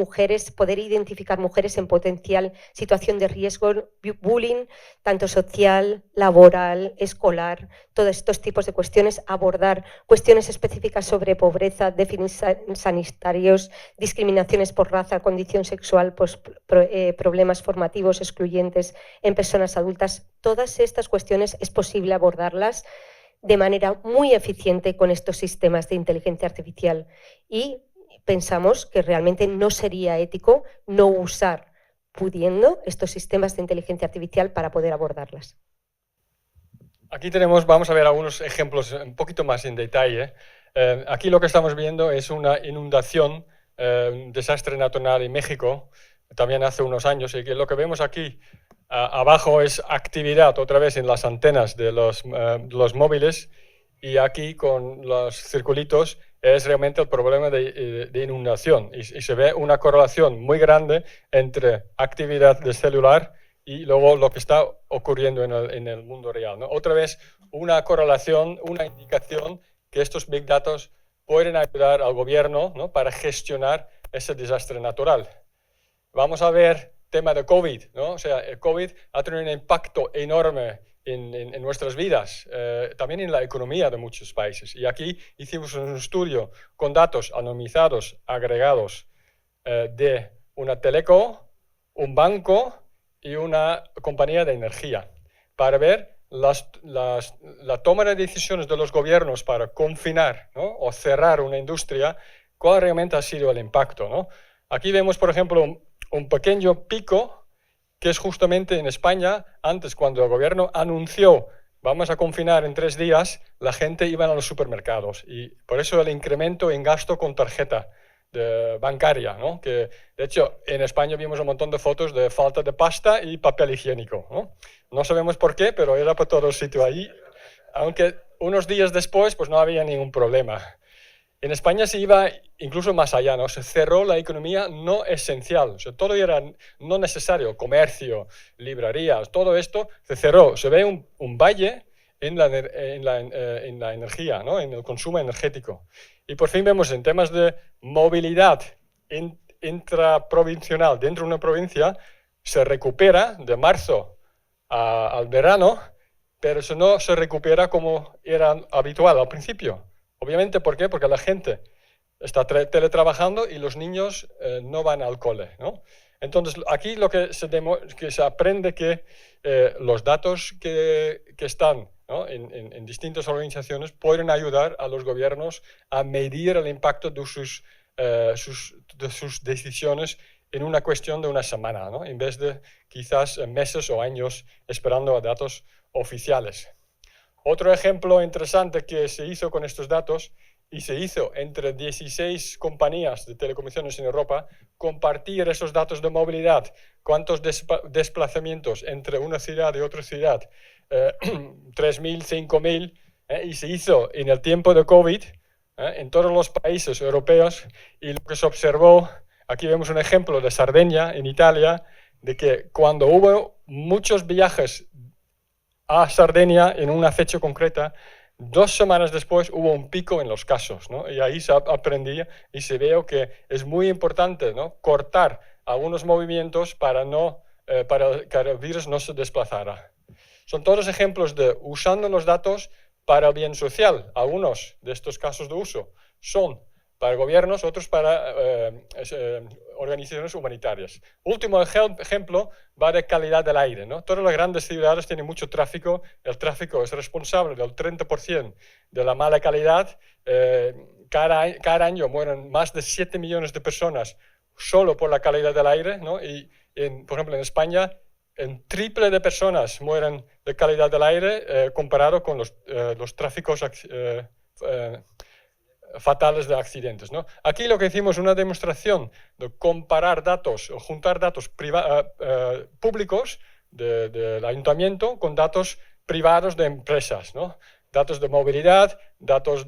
poder identificar mujeres en potencial situación de riesgo, bullying, tanto social, laboral, escolar, todos estos tipos de cuestiones, abordar cuestiones específicas sobre pobreza, déficits sanitarios, discriminaciones por raza, condición sexual, problemas formativos excluyentes en personas adultas. Todas estas cuestiones es posible abordarlas de manera muy eficiente con estos sistemas de inteligencia artificial, y pensamos que realmente no sería ético no usar, pudiendo, estos sistemas de inteligencia artificial para poder abordarlas.
Aquí vamos a ver algunos ejemplos un poquito más en detalle. Aquí lo que estamos viendo es una inundación, un desastre natural en México, también hace unos años, y que lo que vemos aquí abajo es actividad, otra vez en las antenas de los móviles, y aquí con los circulitos es realmente el problema de inundación, y se ve una correlación muy grande entre actividad del celular y luego lo que está ocurriendo en el mundo real, ¿no? Otra vez una correlación, una indicación que estos Big Data pueden ayudar al gobierno, ¿no?, para gestionar ese desastre natural. Vamos a ver tema de COVID, ¿no? O sea, el COVID ha tenido un impacto enorme en nuestras vidas, también en la economía de muchos países. Y aquí hicimos un estudio con datos anonimizados, agregados, de una teleco, un banco y una compañía de energía, para ver la toma de decisiones de los gobiernos para confinar, ¿no?, o cerrar una industria, cuál realmente ha sido el impacto, ¿no? Aquí vemos, por ejemplo, un pequeño pico que es justamente en España. Antes, cuando el gobierno anunció vamos a confinar en 3 días, la gente iba a los supermercados y por eso el incremento en gasto con tarjeta bancaria, ¿no? Que de hecho en España vimos un montón de fotos de falta de pasta y papel higiénico, ¿no? No sabemos por qué, pero era por todo el sitio ahí, aunque unos días después pues no había ningún problema. En España se iba incluso más allá, ¿no? Se cerró la economía no esencial, o sea, todo era no necesario, comercio, librerías, todo esto se cerró. Se ve un valle en la energía, ¿no?, en el consumo energético. Y por fin vemos en temas de movilidad intraprovincial dentro de una provincia, se recupera de marzo al verano, pero eso no se recupera como era habitual al principio. Obviamente, ¿por qué? Porque la gente está teletrabajando y los niños no van al cole, ¿no? Entonces, aquí lo que se aprende que los datos que están, ¿no?, en distintas organizaciones pueden ayudar a los gobiernos a medir el impacto de sus decisiones en una cuestión de una semana, ¿no?, en vez de quizás meses o años esperando a datos oficiales. Otro ejemplo interesante que se hizo con estos datos, y se hizo entre 16 compañías de telecomunicaciones en Europa, compartir esos datos de movilidad, cuántos desplazamientos entre una ciudad y otra ciudad, 3.000, 5.000, y se hizo en el tiempo de COVID en todos los países europeos, y lo que se observó, aquí vemos un ejemplo de Cerdeña, en Italia, de que cuando hubo muchos viajes a Cerdeña en una fecha concreta, 2 semanas después hubo un pico en los casos, ¿no? Y ahí se aprendía y se veo que es muy importante, ¿no?, cortar algunos movimientos para que el virus no se desplazara. Son todos ejemplos de usando los datos para el bien social. Algunos de estos casos de uso son para gobiernos, otros para organizaciones humanitarias. Último ejemplo va de calidad del aire, ¿no? Todas las grandes ciudades tienen mucho tráfico. El tráfico es responsable del 30% de la mala calidad. Cada año mueren más de 7 millones de personas solo por la calidad del aire, ¿no? Y por ejemplo en España el triple de personas mueren de calidad del aire comparado con los tráficos fatales de accidentes, ¿no? Aquí lo que hicimos es una demostración de comparar datos o juntar datos públicos del ayuntamiento con datos privados de empresas, ¿no? Datos de movilidad, datos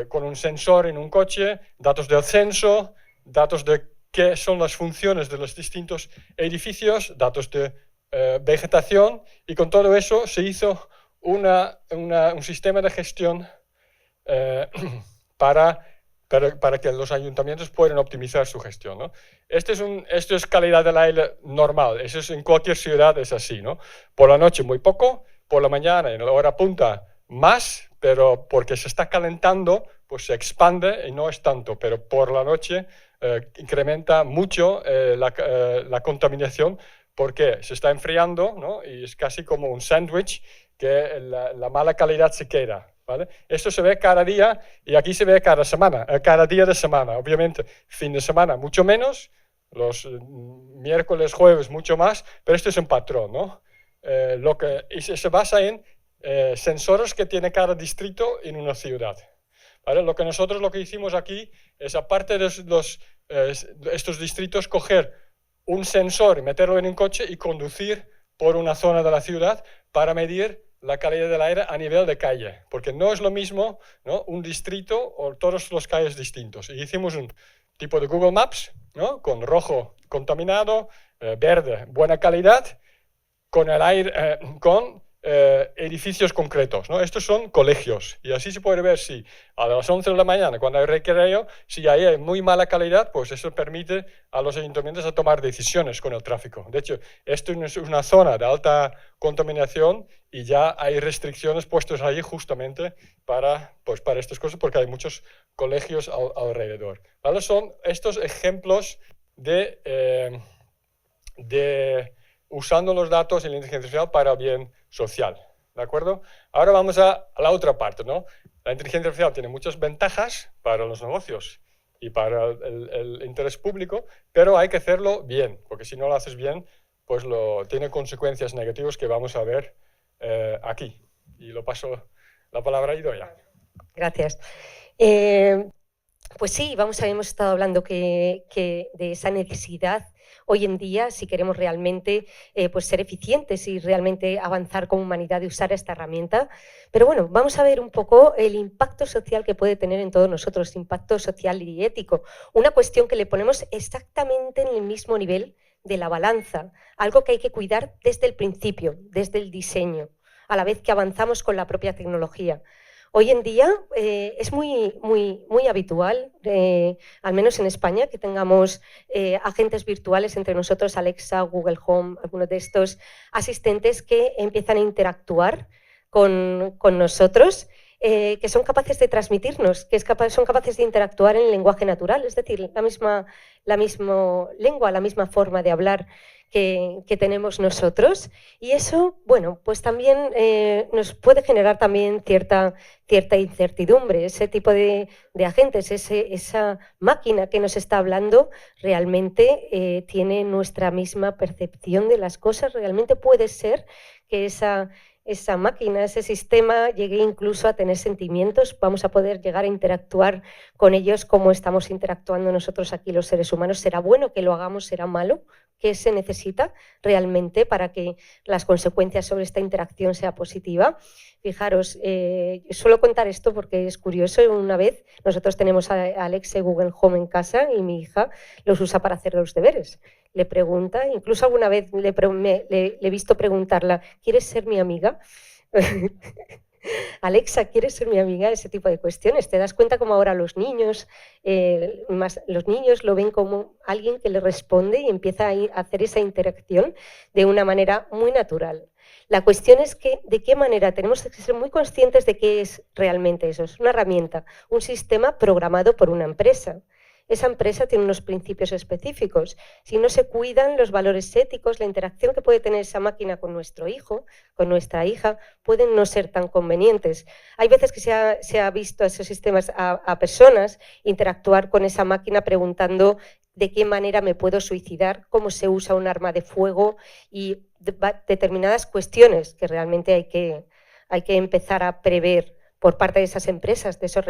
con un sensor en un coche, datos del censo, datos de qué son las funciones de los distintos edificios, datos de vegetación, y con todo eso se hizo un sistema de gestión para que los ayuntamientos puedan optimizar su gestión, ¿no? Esto es calidad del aire normal, eso es en cualquier ciudad, es así, ¿no? Por la noche muy poco, por la mañana en la hora punta más, pero porque se está calentando, pues se expande y no es tanto, pero por la noche incrementa mucho la contaminación porque se está enfriando, ¿no? Y es casi como un sándwich que la mala calidad se queda. ¿Vale? Esto se ve cada día y aquí se ve cada semana, cada día de semana. Obviamente, fin de semana mucho menos, los miércoles, jueves mucho más, pero esto es un patrón, ¿no? Y se basa en sensores que tiene cada distrito en una ciudad. ¿Vale? Lo que hicimos aquí es, aparte de estos distritos, coger un sensor y meterlo en un coche y conducir por una zona de la ciudad para medir la calidad del aire a nivel de calle, porque no es lo mismo, ¿no?, un distrito o todos los calles distintos. Y hicimos un tipo de Google Maps, ¿no?, con rojo contaminado, verde buena calidad, con el aire, con edificios concretos, ¿no? Estos son colegios y así se puede ver si a las 11 de la mañana, cuando hay recreo, si ahí hay muy mala calidad, pues eso permite a los ayuntamientos a tomar decisiones con el tráfico. De hecho, esto es una zona de alta contaminación y ya hay restricciones puestas ahí justamente para estas cosas, porque hay muchos colegios alrededor. ¿Vale? Son estos ejemplos de usando los datos y la inteligencia artificial para el bien social, ¿de acuerdo? Ahora vamos a la otra parte, ¿no? La inteligencia artificial tiene muchas ventajas para los negocios y para el interés público, pero hay que hacerlo bien, porque si no lo haces bien, pues tiene consecuencias negativas que vamos a ver aquí. Y lo paso la palabra a Idoia.
Gracias. Pues sí, hemos estado hablando de esa necesidad hoy en día, si queremos realmente pues ser eficientes y realmente avanzar como humanidad de usar esta herramienta. Pero bueno, vamos a ver un poco el impacto social que puede tener en todos nosotros, impacto social y ético. Una cuestión que le ponemos exactamente en el mismo nivel de la balanza, algo que hay que cuidar desde el principio, desde el diseño, a la vez que avanzamos con la propia tecnología. Hoy en día es muy habitual, al menos en España, que tengamos agentes virtuales entre nosotros, Alexa, Google Home, algunos de estos asistentes que empiezan a interactuar con nosotros, que son capaces de transmitirnos, son capaces de interactuar en el lenguaje natural, es decir, la misma lengua, la misma forma de hablar que tenemos nosotros, y eso, bueno, pues también nos puede generar también cierta incertidumbre. Ese tipo de agentes, esa máquina que nos está hablando, realmente tiene nuestra misma percepción de las cosas. Realmente puede ser que esa máquina, ese sistema, llegue incluso a tener sentimientos. Vamos a poder llegar a interactuar con ellos como estamos interactuando nosotros aquí los seres humanos. ¿Será bueno que lo hagamos? ¿Será malo? ¿Qué se necesita realmente para que las consecuencias sobre esta interacción sea positiva? Fijaros, suelo contar esto porque es curioso. Una vez nosotros tenemos a Alexa y Google Home en casa y mi hija los usa para hacer los deberes. Le pregunta, incluso alguna vez le he visto preguntarla, ¿quieres ser mi amiga? Alexa, ¿quieres ser mi amiga? Ese tipo de cuestiones. Te das cuenta como ahora los niños lo ven como alguien que le responde y empieza a hacer esa interacción de una manera muy natural. La cuestión es de qué manera tenemos que ser muy conscientes de qué es realmente eso. Es una herramienta, un sistema programado por una empresa. Esa empresa tiene unos principios específicos. Si no se cuidan los valores éticos, la interacción que puede tener esa máquina con nuestro hijo, con nuestra hija, pueden no ser tan convenientes. Hay veces que se ha visto a esos sistemas, a personas, interactuar con esa máquina preguntando de qué manera me puedo suicidar, cómo se usa un arma de fuego y determinadas cuestiones que realmente hay que empezar a prever por parte de esas empresas, de esos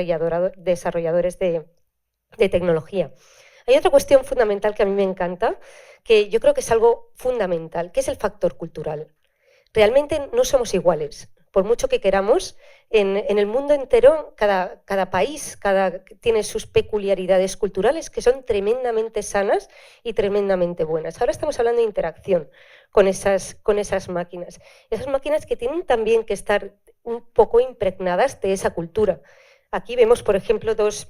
desarrolladores de tecnología. Hay otra cuestión fundamental que a mí me encanta, que yo creo que es algo fundamental, que es el factor cultural. Realmente no somos iguales. Por mucho que queramos, en el mundo entero, cada país tiene sus peculiaridades culturales que son tremendamente sanas y tremendamente buenas. Ahora estamos hablando de interacción con esas máquinas. Esas máquinas que tienen también que estar un poco impregnadas de esa cultura. Aquí vemos, por ejemplo, dos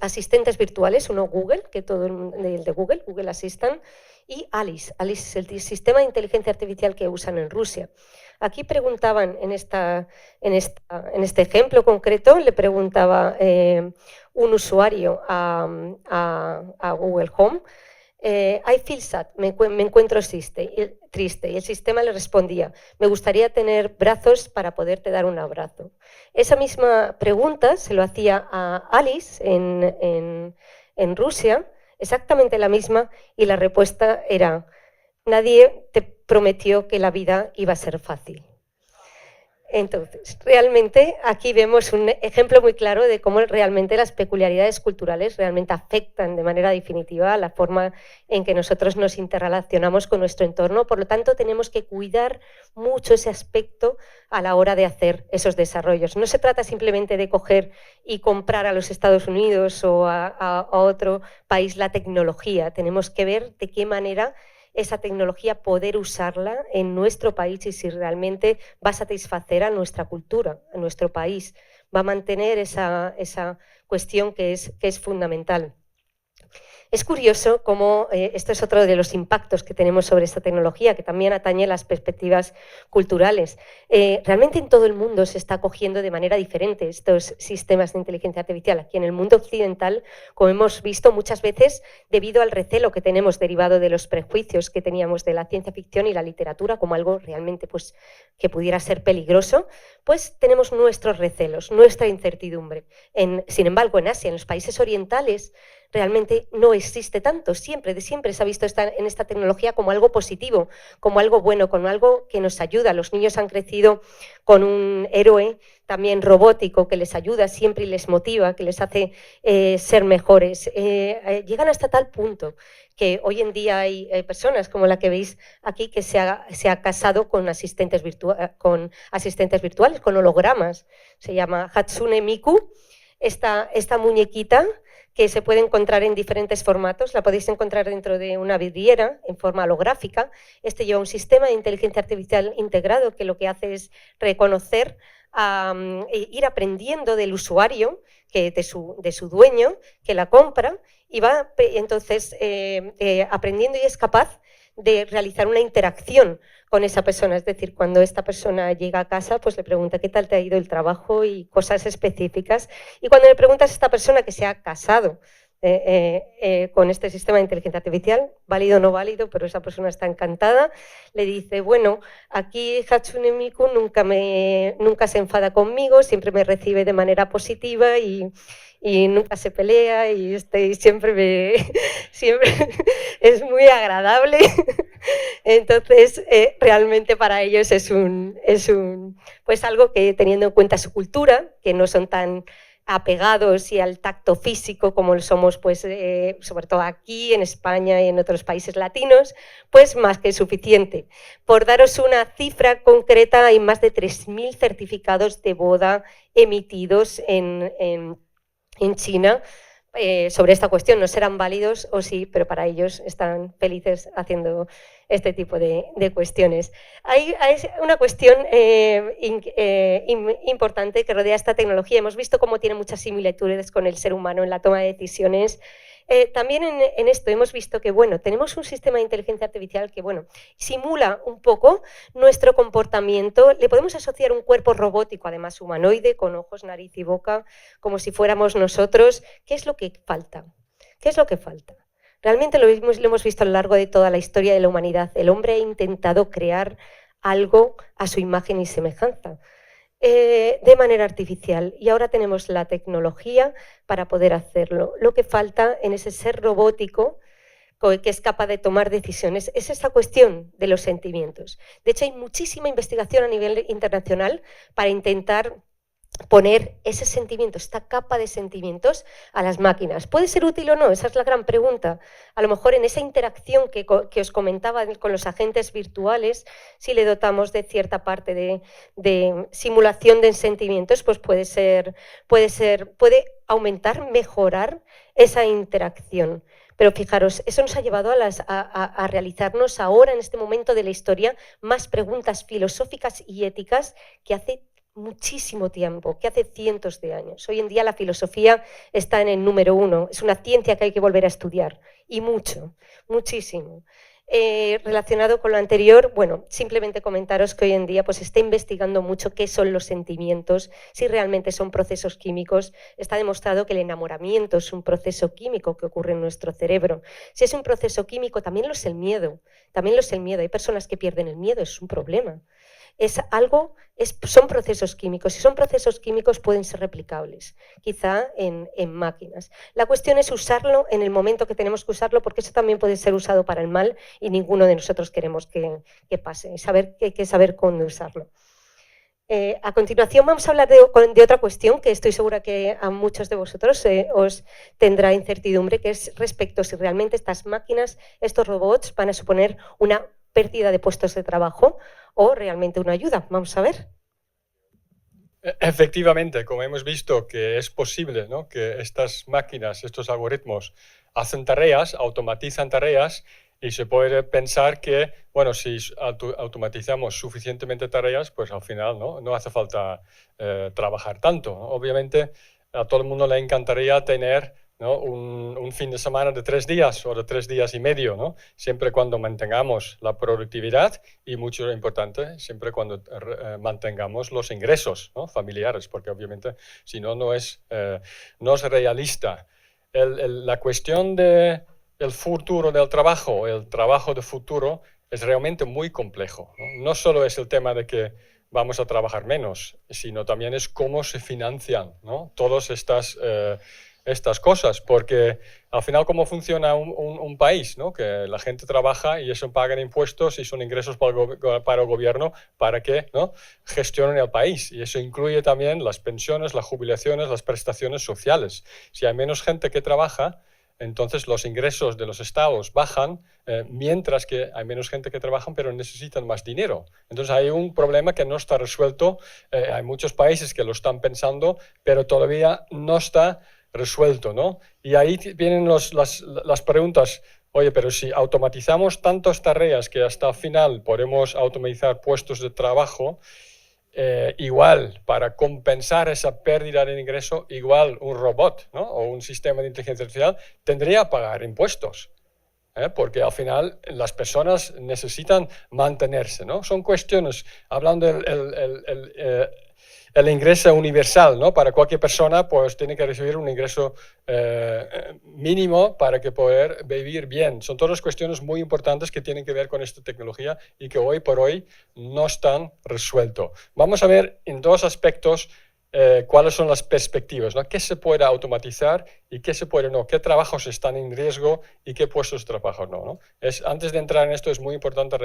asistentes virtuales, uno Google, el de Google Assistant, y Alice. Alice es el sistema de inteligencia artificial que usan en Rusia. Aquí preguntaban, en este ejemplo concreto, le preguntaba un usuario a Google Home, I feel sad, me encuentro triste. Y el sistema le respondía, me gustaría tener brazos para poderte dar un abrazo. Esa misma pregunta se lo hacía a Alice en Rusia, exactamente la misma, y la respuesta era, nadie te prometió que la vida iba a ser fácil. Entonces, realmente aquí vemos un ejemplo muy claro de cómo realmente las peculiaridades culturales realmente afectan de manera definitiva a la forma en que nosotros nos interrelacionamos con nuestro entorno. Por lo tanto, tenemos que cuidar mucho ese aspecto a la hora de hacer esos desarrollos. No se trata simplemente de coger y comprar a los Estados Unidos o a otro país la tecnología. Tenemos que ver de qué manera esa tecnología, poder usarla en nuestro país y si realmente va a satisfacer a nuestra cultura, a nuestro país, va a mantener esa cuestión que es fundamental. Es curioso cómo esto es otro de los impactos que tenemos sobre esta tecnología, que también atañe las perspectivas culturales. Realmente en todo el mundo se está acogiendo de manera diferente estos sistemas de inteligencia artificial. Aquí en el mundo occidental, como hemos visto muchas veces, debido al recelo que tenemos derivado de los prejuicios que teníamos de la ciencia ficción y la literatura como algo realmente pues, que pudiera ser peligroso, pues tenemos nuestros recelos, nuestra incertidumbre. Sin embargo, en Asia, en los países orientales, realmente no existe tanto. De siempre se ha visto en esta tecnología como algo positivo, como algo bueno, como algo que nos ayuda. Los niños han crecido con un héroe también robótico que les ayuda siempre y les motiva, que les hace ser mejores. Llegan hasta tal punto que hoy en día hay personas como la que veis aquí que se ha casado con asistentes virtuales, con hologramas. Se llama Hatsune Miku, esta muñequita que se puede encontrar en diferentes formatos. La podéis encontrar dentro de una vidriera en forma holográfica. Este lleva un sistema de inteligencia artificial integrado que lo que hace es reconocer, ir aprendiendo del usuario, de su dueño, que la compra, y va entonces aprendiendo y es capaz de realizar una interacción con esa persona. Es decir, cuando esta persona llega a casa, pues le pregunta qué tal te ha ido el trabajo y cosas específicas. Y cuando le preguntas a esta persona que se ha casado con este sistema de inteligencia artificial, válido o no válido, pero esa persona está encantada, le dice, bueno, aquí Hatsune Miku nunca se enfada conmigo, siempre me recibe de manera positiva y nunca se pelea y siempre es muy agradable. Entonces, realmente para ellos es pues algo que, teniendo en cuenta su cultura, que no son tan apegados y al tacto físico como lo somos, pues, sobre todo aquí en España y en otros países latinos, pues más que suficiente. Por daros una cifra concreta, hay más de 3.000 certificados de boda emitidos en China sobre esta cuestión. No serán válidos o sí, pero para ellos están felices haciendo este tipo de cuestiones. Hay una cuestión importante que rodea esta tecnología. Hemos visto cómo tiene muchas similitudes con el ser humano en la toma de decisiones. También en esto hemos visto que, bueno, tenemos un sistema de inteligencia artificial que, bueno, simula un poco nuestro comportamiento. Le podemos asociar un cuerpo robótico, además humanoide, con ojos, nariz y boca, como si fuéramos nosotros. ¿Qué es lo que falta? ¿Qué es lo que falta? Realmente lo hemos visto a lo largo de toda la historia de la humanidad. El hombre ha intentado crear algo a su imagen y semejanza. De manera artificial, y ahora tenemos la tecnología para poder hacerlo. Lo que falta en ese ser robótico que es capaz de tomar decisiones es esta cuestión de los sentimientos. De hecho, hay muchísima investigación a nivel internacional para intentar poner ese sentimiento, esta capa de sentimientos a las máquinas. ¿Puede ser útil o no? Esa es la gran pregunta. A lo mejor en esa interacción que os comentaba con los agentes virtuales, si le dotamos de cierta parte de simulación de sentimientos, pues puede aumentar, mejorar esa interacción. Pero fijaros, eso nos ha llevado a realizarnos ahora, en este momento de la historia, más preguntas filosóficas y éticas que hace muchísimo tiempo, que hace cientos de años. Hoy en día la filosofía está en el número 1, es una ciencia que hay que volver a estudiar, y muchísimo. Relacionado con lo anterior, bueno, simplemente comentaros que hoy en día pues, se está investigando mucho qué son los sentimientos, si realmente son procesos químicos. Está demostrado que el enamoramiento es un proceso químico que ocurre en nuestro cerebro. Si es un proceso químico, también lo es el miedo. Hay personas que pierden el miedo, es un problema. Son procesos químicos. Si son procesos químicos pueden ser replicables, quizá en máquinas. La cuestión es usarlo en el momento que tenemos que usarlo, porque eso también puede ser usado para el mal y ninguno de nosotros queremos que pase. Hay que saber cuándo usarlo. A continuación vamos a hablar de otra cuestión que estoy segura que a muchos de vosotros os tendrá incertidumbre, que es respecto a si realmente estas máquinas, estos robots, van a suponer una pérdida de puestos de trabajo o realmente una ayuda. Vamos a ver.
Efectivamente, como hemos visto que es posible, ¿no?, que estas máquinas, estos algoritmos hacen tareas, automatizan tareas, y se puede pensar que, bueno, si automatizamos suficientemente tareas, pues al final no hace falta trabajar tanto, ¿no? Obviamente a todo el mundo le encantaría tener ¿no? Un fin de semana de 3 días o de 3 días y medio, ¿no? Siempre cuando mantengamos la productividad y, mucho importante, siempre cuando mantengamos los ingresos, ¿no? familiares, porque obviamente si no, no es realista. La cuestión del futuro del trabajo, el trabajo de futuro, es realmente muy complejo, ¿no? No solo es el tema de que vamos a trabajar menos, sino también es cómo se financian, ¿no? Todas estas cosas, porque al final cómo funciona un país, ¿no? Que la gente trabaja y eso pagan impuestos y son ingresos para el gobierno para que, ¿no? gestionen el país, y eso incluye también las pensiones, las jubilaciones, las prestaciones sociales. Si hay menos gente que trabaja, entonces los ingresos de los estados bajan, mientras que hay menos gente que trabaja, pero necesitan más dinero. Entonces hay un problema que no está resuelto. Hay muchos países que lo están pensando, pero todavía no está resuelto, ¿no? Y ahí vienen las preguntas. Oye, pero si automatizamos tantas tareas que hasta el final podemos automatizar puestos de trabajo, igual, para compensar esa pérdida de ingreso, igual un robot, ¿no? o un sistema de inteligencia artificial tendría que pagar impuestos, porque al final las personas necesitan mantenerse, ¿no? Son cuestiones, hablando el ingreso universal, ¿no? Para cualquier persona, pues tiene que recibir un ingreso mínimo para que poder vivir bien. Son todas cuestiones muy importantes que tienen que ver con esta tecnología y que hoy por hoy no están resueltos. Vamos a ver en dos aspectos cuáles son las perspectivas, ¿no? ¿Qué se puede automatizar y qué se puede no? ¿Qué trabajos están en riesgo y qué puestos de trabajo no? ¿no? Antes de entrar en esto es muy importante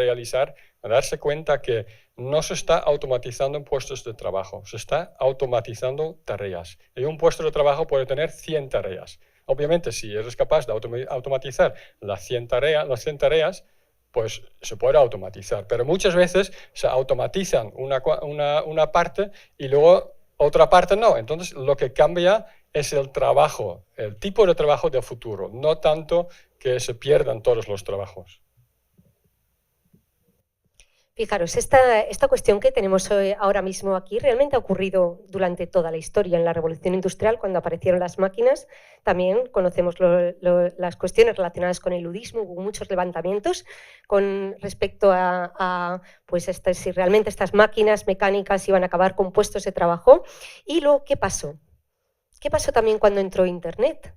darse cuenta que no se está automatizando en puestos de trabajo, se está automatizando tareas. Y un puesto de trabajo puede tener 100 tareas. Obviamente, si eres capaz de automatizar las 100 tareas, pues se puede automatizar. Pero muchas veces se automatizan una parte y luego otra parte no. Entonces, lo que cambia es el trabajo, el tipo de trabajo del futuro, no tanto que se pierdan todos los trabajos.
Fijaros, esta cuestión que tenemos ahora mismo aquí realmente ha ocurrido durante toda la historia. En la Revolución Industrial, cuando aparecieron las máquinas, también conocemos las cuestiones relacionadas con el ludismo. Hubo muchos levantamientos con respecto a pues si realmente estas máquinas mecánicas iban a acabar con puestos de trabajo. Y luego, ¿qué pasó? ¿Qué pasó también cuando entró Internet?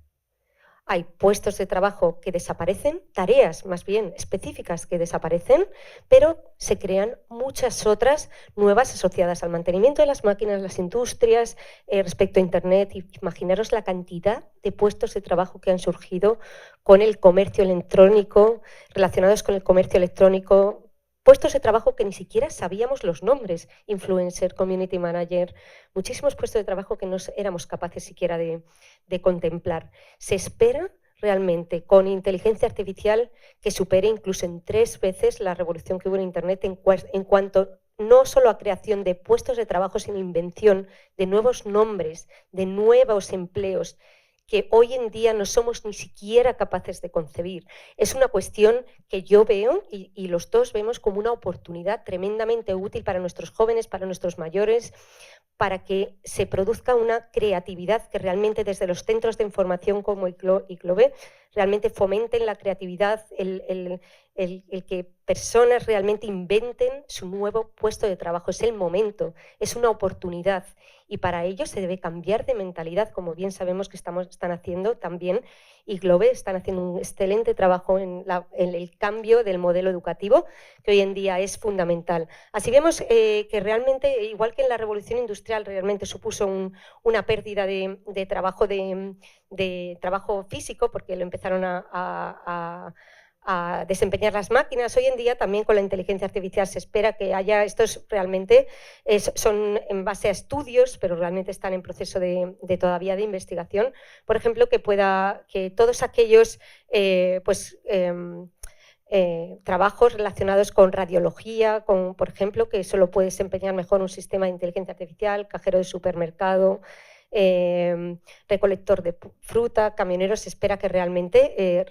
Hay puestos de trabajo que desaparecen, tareas más bien específicas que desaparecen, pero se crean muchas otras nuevas asociadas al mantenimiento de las máquinas, las industrias, respecto a Internet. Imaginaros la cantidad de puestos de trabajo que han surgido con el comercio electrónico, relacionados con el comercio electrónico, puestos de trabajo que ni siquiera sabíamos los nombres, influencer, community manager, muchísimos puestos de trabajo que no éramos capaces siquiera de contemplar. Se espera realmente con inteligencia artificial que supere incluso en 3 veces la revolución que hubo en Internet en cuanto no solo a creación de puestos de trabajo, sino invención de nuevos nombres, de nuevos empleos, que hoy en día no somos ni siquiera capaces de concebir. Es una cuestión que yo veo y los dos vemos como una oportunidad tremendamente útil para nuestros jóvenes, para nuestros mayores, para que se produzca una creatividad que realmente desde los centros de información como ICLOBE realmente fomenten la creatividad, el que personas realmente inventen su nuevo puesto de trabajo. Es el momento, es una oportunidad y para ello se debe cambiar de mentalidad, como bien sabemos que están haciendo también ICLOBE, están haciendo un excelente trabajo en el cambio del modelo educativo, que hoy en día es fundamental. Así vemos que realmente, igual que en la revolución industrial, realmente supuso una pérdida de trabajo, de trabajo físico, porque lo empezaron a desempeñar las máquinas. Hoy en día también con la inteligencia artificial se espera que haya, estos realmente son en base a estudios, pero realmente están en proceso todavía de investigación. Por ejemplo, que todos aquellos trabajos relacionados con radiología, por ejemplo, que solo puede desempeñar mejor un sistema de inteligencia artificial, cajero de supermercado, recolector de fruta, camioneros, se espera que realmente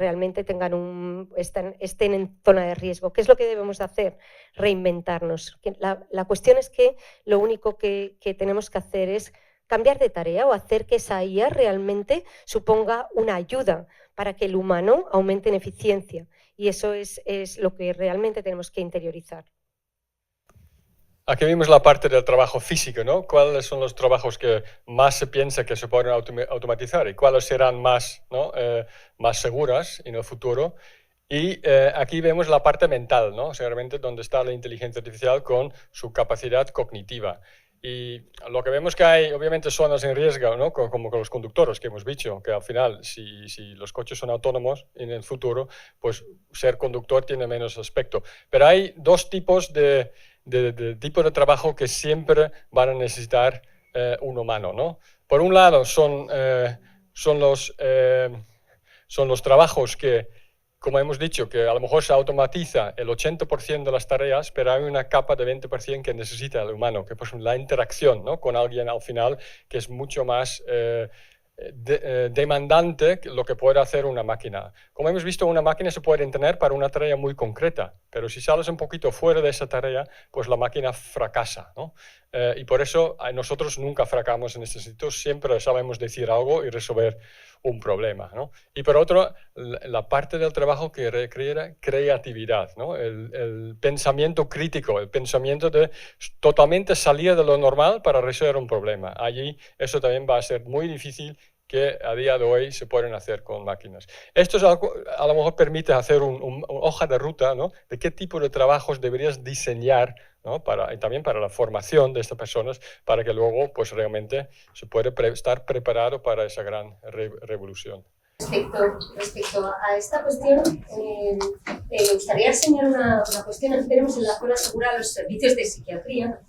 estén en zona de riesgo. ¿Qué es lo que debemos hacer? Reinventarnos. La cuestión es que lo único que tenemos que hacer es cambiar de tarea o hacer que esa IA realmente suponga una ayuda para que el humano aumente en eficiencia. Y eso es lo que realmente tenemos que interiorizar.
Aquí vimos la parte del trabajo físico, ¿no? ¿Cuáles son los trabajos que más se piensa que se pueden automatizar y cuáles serán más, ¿no? Más seguras en el futuro? Y aquí vemos la parte mental, ¿no? Seguramente donde está la inteligencia artificial con su capacidad cognitiva. Y lo que vemos que hay, obviamente, zonas en riesgo, ¿no? Como con los conductores que hemos dicho, que al final, si los coches son autónomos en el futuro, pues ser conductor tiene menos aspecto. Pero hay dos tipos de tipo de trabajo que siempre van a necesitar un humano, ¿no? Por un lado son los trabajos que, como hemos dicho, que a lo mejor se automatiza el 80% de las tareas, pero hay una capa de 20% que necesita el humano, que es la interacción, ¿no? Con alguien al final, que es mucho más demandante lo que puede hacer una máquina. Como hemos visto, una máquina se puede entrenar para una tarea muy concreta, pero si sales un poquito fuera de esa tarea, pues la máquina fracasa, ¿no? Y por eso nosotros nunca fracasamos en este sitio, siempre sabemos decir algo y resolver un problema, ¿no? Y por otro, la parte del trabajo que requiere creatividad, ¿no? El pensamiento crítico, el pensamiento de totalmente salir de lo normal para resolver un problema. Allí eso también va a ser muy difícil que a día de hoy se pueden hacer con máquinas. Esto es algo, a lo mejor permite hacer una hoja de ruta, ¿no? De qué tipo de trabajos deberías diseñar, ¿no? Y también para la formación de estas personas, para que luego pues, realmente se pueda estar preparado para esa gran revolución.
Respecto a esta cuestión, me gustaría enseñar una cuestión. Aquí tenemos en la zona segura los servicios de psiquiatría.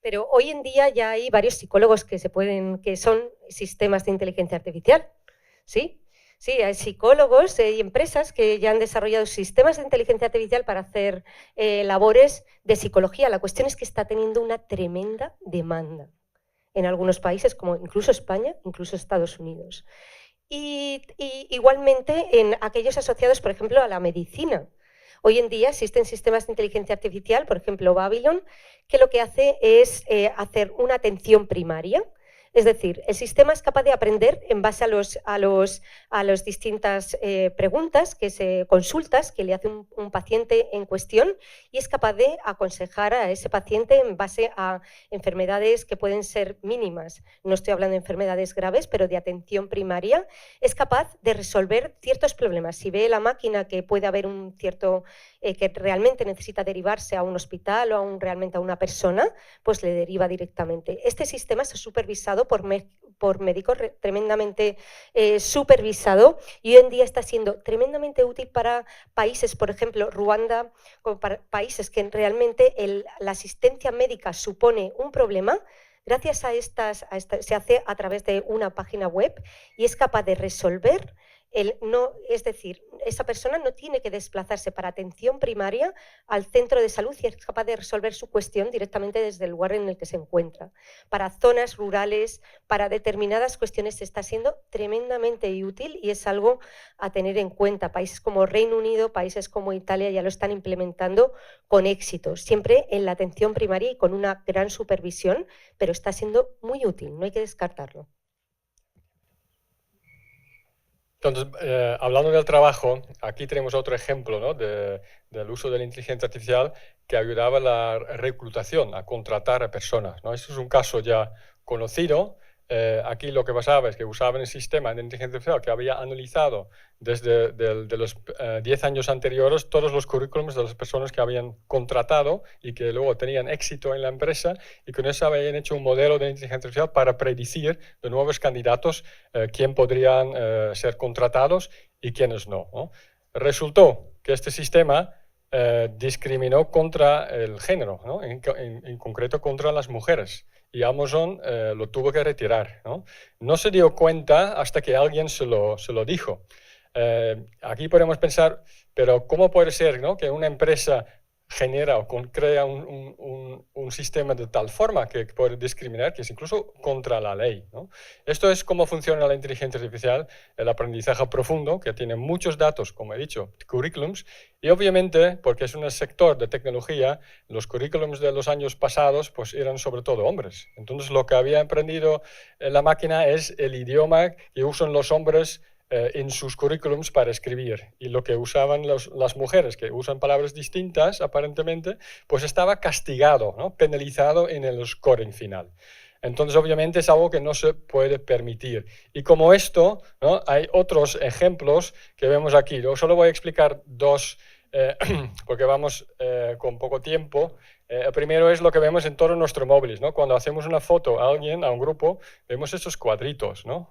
Pero hoy en día ya hay varios psicólogos que son sistemas de inteligencia artificial, ¿sí? Sí, hay psicólogos y empresas que ya han desarrollado sistemas de inteligencia artificial para hacer labores de psicología. La cuestión es que está teniendo una tremenda demanda en algunos países, como incluso España, incluso Estados Unidos. Y igualmente en aquellos asociados, por ejemplo, a la medicina. Hoy en día existen sistemas de inteligencia artificial, por ejemplo, Babylon, que lo que hace es hacer una atención primaria. Es decir, el sistema es capaz de aprender en base a las distintas preguntas, consultas que le hace un paciente en cuestión, y es capaz de aconsejar a ese paciente en base a enfermedades que pueden ser mínimas. No estoy hablando de enfermedades graves, pero de atención primaria. Es capaz de resolver ciertos problemas. Si ve la máquina que puede haber un cierto que realmente necesita derivarse a un hospital o realmente a una persona, pues le deriva directamente. Este sistema está supervisado por médicos, tremendamente supervisado, y hoy en día está siendo tremendamente útil para países, por ejemplo, Ruanda, como para países que realmente la asistencia médica supone un problema. Gracias a se hace a través de una página web y es capaz de resolver. Es decir, esa persona no tiene que desplazarse para atención primaria al centro de salud y es capaz de resolver su cuestión directamente desde el lugar en el que se encuentra. Para zonas rurales, para determinadas cuestiones está siendo tremendamente útil y es algo a tener en cuenta. Países como Reino Unido, países como Italia ya lo están implementando con éxito, siempre en la atención primaria y con una gran supervisión, pero está siendo muy útil, no hay que descartarlo.
Entonces, hablando del trabajo, aquí tenemos otro ejemplo, ¿no? del uso de la inteligencia artificial que ayudaba a la reclutación, a contratar a personas, ¿no? Esto es un caso ya conocido. Aquí lo que pasaba es que usaban el sistema de inteligencia artificial que había analizado desde de los 10 años anteriores todos los currículums de las personas que habían contratado y que luego tenían éxito en la empresa, y con eso habían hecho un modelo de inteligencia artificial para predecir de nuevos candidatos quién podrían ser contratados y quiénes no, ¿no? Resultó que este sistema discriminó contra el género, ¿no? En concreto contra las mujeres. Y Amazon lo tuvo que retirar, ¿no? No se dio cuenta hasta que alguien se lo dijo. Aquí podemos pensar, pero ¿cómo puede ser, ¿no? que una empresa genera o crea un sistema de tal forma que puede discriminar, que es incluso contra la ley, ¿no? Esto es cómo funciona la inteligencia artificial, el aprendizaje profundo, que tiene muchos datos, como he dicho, currículums, y obviamente, porque es un sector de tecnología, los currículums de los años pasados pues eran sobre todo hombres. Entonces lo que había aprendido la máquina es el idioma que usan los hombres en sus currículums para escribir, y lo que usaban las mujeres, que usan palabras distintas aparentemente, pues estaba castigado, ¿no? Penalizado en el scoring final. Entonces obviamente es algo que no se puede permitir. Y como esto, ¿no? Hay otros ejemplos que vemos aquí. Yo solo voy a explicar dos, porque vamos con poco tiempo. El primero es lo que vemos en todos nuestros móviles, ¿no? Cuando hacemos una foto a alguien, a un grupo, vemos esos cuadritos, ¿no?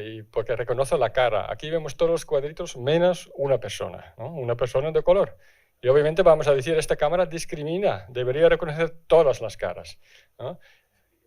Y porque reconoce la cara. Aquí vemos todos los cuadritos menos una persona, ¿no? Una persona de color. Y obviamente vamos a decir, esta cámara discrimina, debería reconocer todas las caras, ¿no?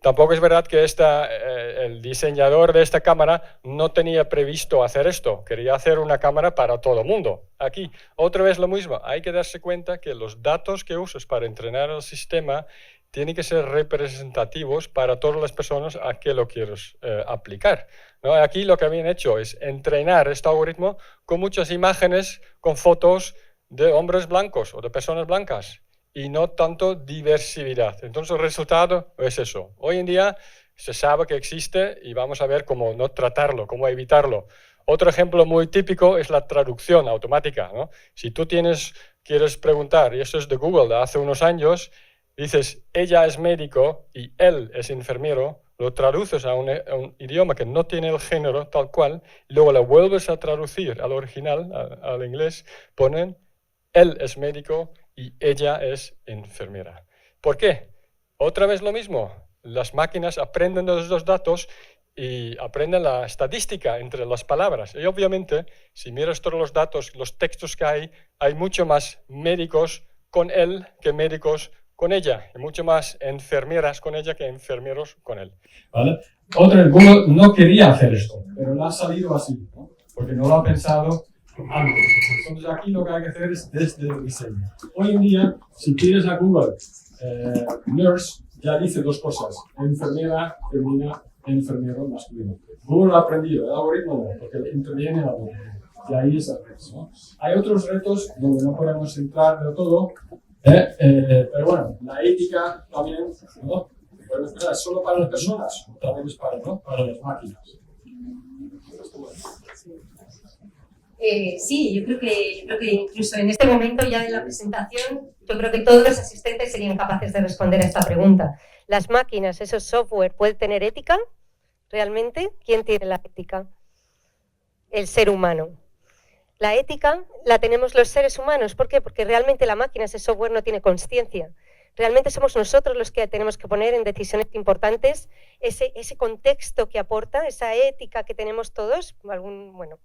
Tampoco es verdad que el diseñador de esta cámara no tenía previsto hacer esto, quería hacer una cámara para todo el mundo. Aquí, otra vez lo mismo, hay que darse cuenta que los datos que usas para entrenar el sistema tienen que ser representativos para todas las personas a que lo quieres aplicar, ¿no? Aquí lo que habían hecho es entrenar este algoritmo con muchas imágenes, con fotos de hombres blancos o de personas blancas, y no tanto diversidad. Entonces el resultado es eso. Hoy en día se sabe que existe y vamos a ver cómo no tratarlo, cómo evitarlo. Otro ejemplo muy típico es la traducción automática, ¿no? Si tú quieres preguntar, y esto es de Google de hace unos años, dices, ella es médico y él es enfermero, lo traduces a un idioma que no tiene el género tal cual, y luego lo vuelves a traducir al original, al inglés, ponen, él es médico y ella es enfermera. ¿Por qué? Otra vez lo mismo. Las máquinas aprenden de los datos y aprenden la estadística entre las palabras. Y obviamente, si miras todos los datos, los textos que hay mucho más médicos con él que médicos con ella, y mucho más enfermeras con ella que enfermeros con él, ¿vale? Google no quería hacer esto, pero le ha salido así, ¿no? Porque no lo ha pensado antes. Entonces aquí lo que hay que hacer es desde el diseño. Hoy en día, si pides a Google nurse, ya dice dos cosas: enfermera femenina, enfermero masculino. Google lo ha aprendido, el algoritmo no, porque interviene el algoritmo. Y ahí es el reto, ¿no? Hay otros retos donde no podemos entrar del todo, pero bueno, la ética también, ¿no? Es solo para las personas, también es para las máquinas.
Sí, yo creo que incluso en este momento ya de la presentación, yo creo que todos los asistentes serían capaces de responder a esta pregunta. ¿Las máquinas, esos software, pueden tener ética? ¿Realmente? ¿Quién tiene la ética? El ser humano. La ética la tenemos los seres humanos. ¿Por qué? Porque realmente la máquina, ese software, no tiene consciencia. Realmente somos nosotros los que tenemos que poner en decisiones importantes ese contexto que aporta, esa ética que tenemos todos,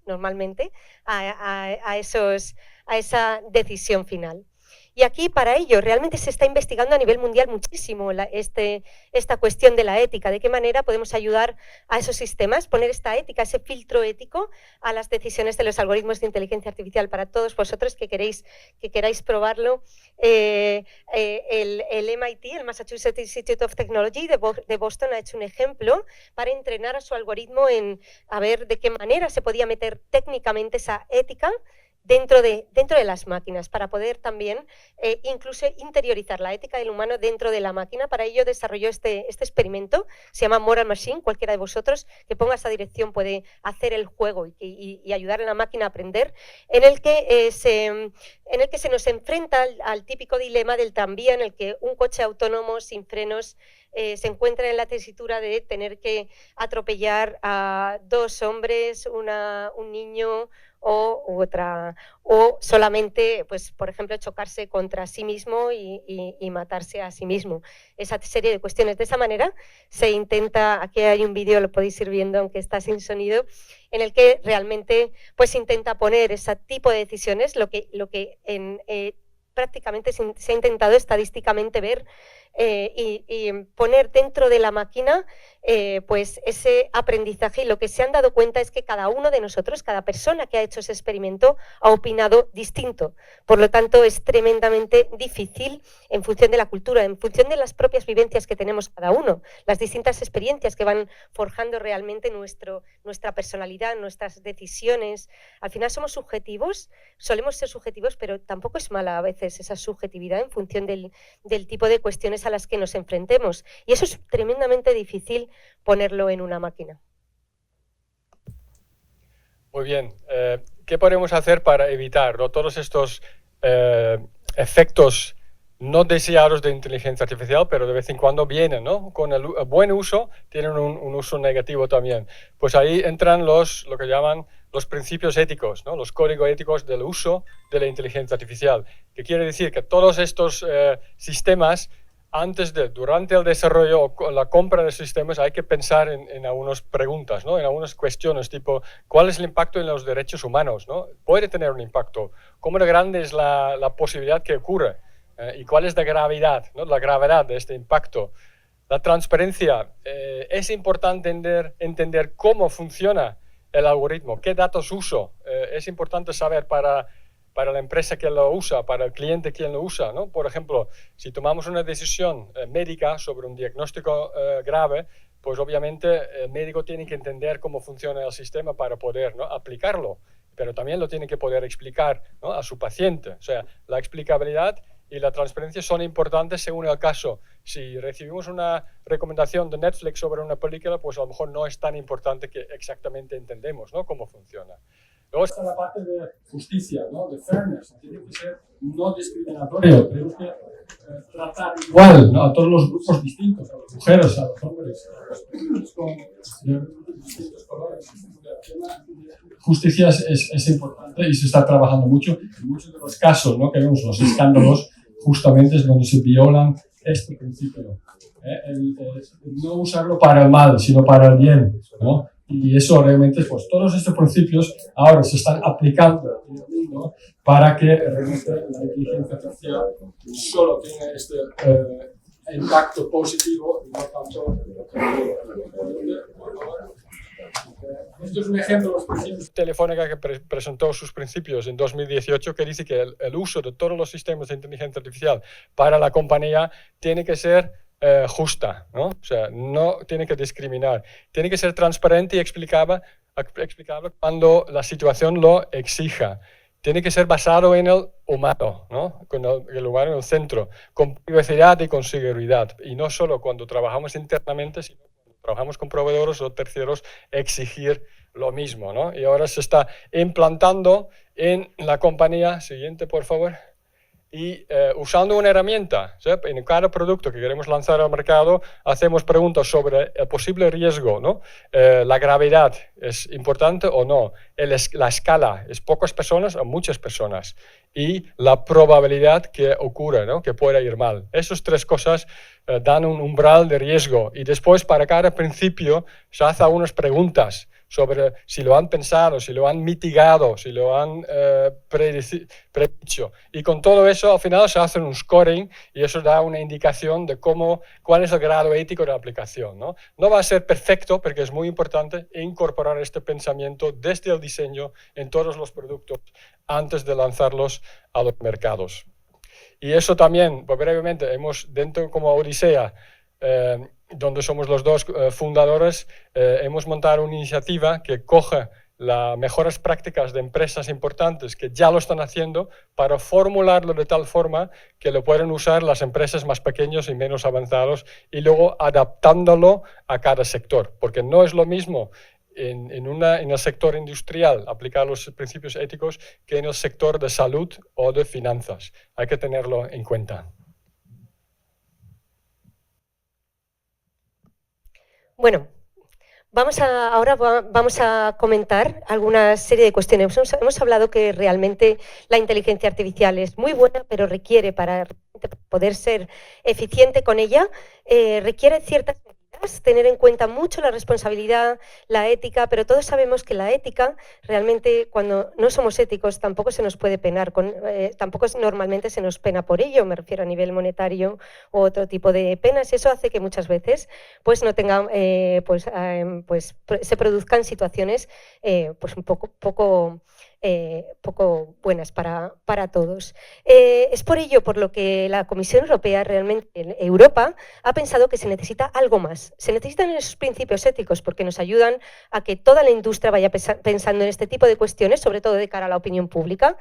normalmente, a esa decisión final. Y aquí, para ello, realmente se está investigando a nivel mundial muchísimo esta cuestión de la ética, de qué manera podemos ayudar a esos sistemas, poner esta ética, ese filtro ético a las decisiones de los algoritmos de inteligencia artificial. Para todos vosotros que queráis probarlo, el MIT, el Massachusetts Institute of Technology de Boston, ha hecho un ejemplo para entrenar a su algoritmo a ver de qué manera se podía meter técnicamente esa ética dentro de las máquinas, para poder también incluso interiorizar la ética del humano dentro de la máquina. Para ello desarrolló este experimento, se llama Moral Machine. Cualquiera de vosotros que ponga esa dirección puede hacer el juego y ayudar a la máquina a aprender, en el que se nos enfrenta al típico dilema del tranvía, en el que un coche autónomo sin frenos se encuentra en la tesitura de tener que atropellar a dos hombres, un niño o solamente, pues, por ejemplo, chocarse contra sí mismo y matarse a sí mismo. Esa serie de cuestiones. De esa manera se intenta, aquí hay un vídeo, lo podéis ir viendo aunque está sin sonido, en el que realmente pues intenta poner ese tipo de decisiones, lo que prácticamente se ha intentado estadísticamente ver y poner dentro de la máquina pues ese aprendizaje, y lo que se han dado cuenta es que cada uno de nosotros, cada persona que ha hecho ese experimento ha opinado distinto. Por lo tanto, es tremendamente difícil en función de la cultura, en función de las propias vivencias que tenemos cada uno, las distintas experiencias que van forjando realmente nuestra personalidad, nuestras decisiones. Al final somos subjetivos, solemos ser subjetivos, pero tampoco es mala a veces esa subjetividad en función del tipo de cuestiones a las que nos enfrentemos. Y eso es tremendamente difícil ponerlo en una máquina.
Muy bien. ¿Qué podemos hacer para evitar, ¿no?, todos estos efectos no deseados de inteligencia artificial, pero de vez en cuando vienen, ¿no? Con el buen uso tienen un uso negativo también. Pues ahí entran lo que llaman los principios éticos, ¿no?, los códigos éticos del uso de la inteligencia artificial, que quiere decir que todos estos sistemas, durante el desarrollo o la compra de sistemas, hay que pensar en algunas preguntas, ¿no?, en algunas cuestiones, tipo, ¿cuál es el impacto en los derechos humanos, ¿no? ¿Puede tener un impacto? ¿Cómo de grande es la posibilidad que ocurre? ¿Y cuál es la gravedad, ¿no?, la gravedad de este impacto? La transparencia. Es importante entender cómo funciona el algoritmo, qué datos uso. Es importante saber para la empresa que lo usa, para el cliente quien lo usa, ¿no? Por ejemplo, si tomamos una decisión médica sobre un diagnóstico grave, pues obviamente el médico tiene que entender cómo funciona el sistema para poder, ¿no?, aplicarlo, pero también lo tiene que poder explicar, ¿no?, a su paciente. O sea, la explicabilidad y la transparencia son importantes según el caso. Si recibimos una recomendación de Netflix sobre una película, pues a lo mejor no es tan importante que exactamente entendemos, ¿no?, cómo funciona. Luego está la parte de justicia, ¿no?, de fairness. Tiene que ser no discriminatorio. Tenemos que tratar igual, ¿no?, a todos los grupos distintos, a las mujeres, a los hombres, a los personas con distintos colores. Justicia es importante y se está trabajando mucho. En muchos de los casos, ¿no?, que vemos los escándalos, justamente es donde se violan este principio. El no usarlo para el mal, sino para el bien, ¿no? Y eso realmente, pues todos estos principios ahora se están aplicando, ¿no?, para que realmente la inteligencia artificial solo tenga este impacto positivo y no tanto. Esto es un ejemplo de los principios. Telefónica, que presentó sus principios en 2018, que dice que el uso de todos los sistemas de inteligencia artificial para la compañía tiene que ser justa, ¿no? O sea, no tiene que discriminar, tiene que ser transparente y explicable cuando la situación lo exija. Tiene que ser basado en el humano, ¿no?, con el humano en el centro, con privacidad y con seguridad. Y no solo cuando trabajamos internamente, sino cuando trabajamos con proveedores o terceros, exigir lo mismo, ¿no? Y ahora se está implantando en la compañía. Siguiente, por favor. Y usando una herramienta, ¿sí?, en cada producto que queremos lanzar al mercado, hacemos preguntas sobre el posible riesgo, ¿no? La gravedad, ¿es importante o no? La escala, ¿es pocas personas o muchas personas? Y la probabilidad que ocurre, ¿no?, que pueda ir mal. Esas tres cosas dan un umbral de riesgo. Y después, para cada principio, se hacen algunas preguntas sobre si lo han pensado, si lo han mitigado, si lo han predicho. Y con todo eso, al final se hace un scoring y eso da una indicación de cuál es el grado ético de la aplicación, ¿no? No va a ser perfecto, porque es muy importante incorporar este pensamiento desde el diseño en todos los productos antes de lanzarlos a los mercados. Y eso también, pues brevemente, dentro como Odisea, donde somos los dos fundadores, hemos montado una iniciativa que coge las mejores prácticas de empresas importantes que ya lo están haciendo para formularlo de tal forma que lo pueden usar las empresas más pequeñas y menos avanzadas, y luego adaptándolo a cada sector, porque no es lo mismo en el sector industrial aplicar los principios éticos que en el sector de salud o de finanzas. Hay que tenerlo en cuenta.
Bueno, ahora vamos a comentar alguna serie de cuestiones. Hemos hablado que realmente la inteligencia artificial es muy buena, pero requiere, para poder ser eficiente con ella, requiere ciertas medidas tener en cuenta mucho la responsabilidad, la ética, pero todos sabemos que la ética realmente cuando no somos éticos tampoco se nos puede penar, tampoco normalmente se nos pena por ello, me refiero a nivel monetario u otro tipo de penas, y eso hace que muchas veces pues no tengan, se produzcan situaciones pues un poco buenas para todos. Es por ello por lo que la Comisión Europea, realmente Europa, ha pensado que se necesita algo más. Se necesitan esos principios éticos porque nos ayudan a que toda la industria vaya pensando en este tipo de cuestiones, sobre todo de cara a la opinión pública,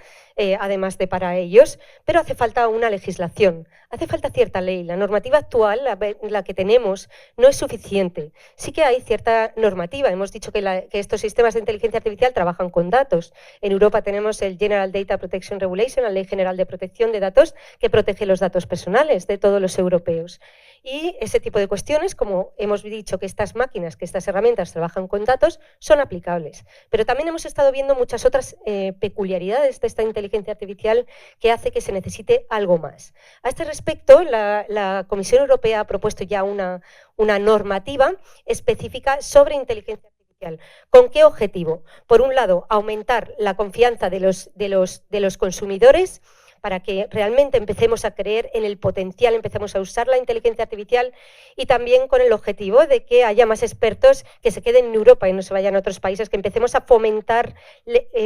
además de para ellos, pero hace falta una legislación, hace falta cierta ley. La normativa actual, la que tenemos, no es suficiente. Sí que hay cierta normativa. Hemos dicho que estos sistemas de inteligencia artificial trabajan con datos. En Europa tenemos el General Data Protection Regulation, la Ley General de Protección de Datos, que protege los datos personales de todos los europeos. Y ese tipo de cuestiones, como hemos dicho que estas máquinas, que estas herramientas trabajan con datos, son aplicables. Pero también hemos estado viendo muchas otras peculiaridades de esta inteligencia artificial que hace que se necesite algo más. A este respecto, la Comisión Europea ha propuesto ya una normativa específica sobre inteligencia artificial. ¿Con qué objetivo? Por un lado, aumentar la confianza de los consumidores para que realmente empecemos a creer en el potencial, empecemos a usar la inteligencia artificial, y también con el objetivo de que haya más expertos que se queden en Europa y no se vayan a otros países, que empecemos a fomentar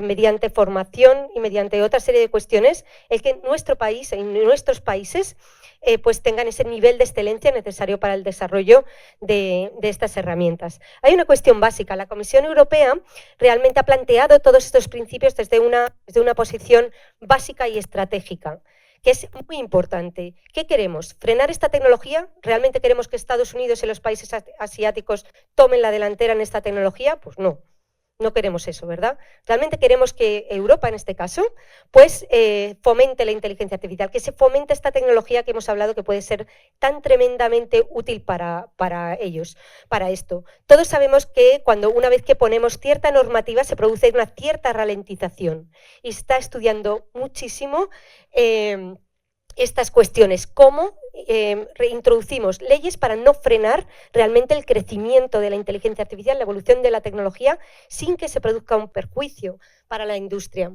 mediante formación y mediante otra serie de cuestiones el que nuestro país y nuestros países pues tengan ese nivel de excelencia necesario para el desarrollo de estas herramientas. Hay una cuestión básica. La Comisión Europea realmente ha planteado todos estos principios desde una posición básica y estratégica, que es muy importante. ¿Qué queremos? ¿Frenar esta tecnología? ¿Realmente queremos que Estados Unidos y los países asiáticos tomen la delantera en esta tecnología? Pues no. No queremos eso, ¿verdad? Realmente queremos que Europa, en este caso, pues fomente la inteligencia artificial, que se fomente esta tecnología que hemos hablado que puede ser tan tremendamente útil para ellos, para esto. Todos sabemos que una vez que ponemos cierta normativa se produce una cierta ralentización y se está estudiando muchísimo estas cuestiones, cómo reintroducimos leyes para no frenar realmente el crecimiento de la inteligencia artificial, la evolución de la tecnología, sin que se produzca un perjuicio para la industria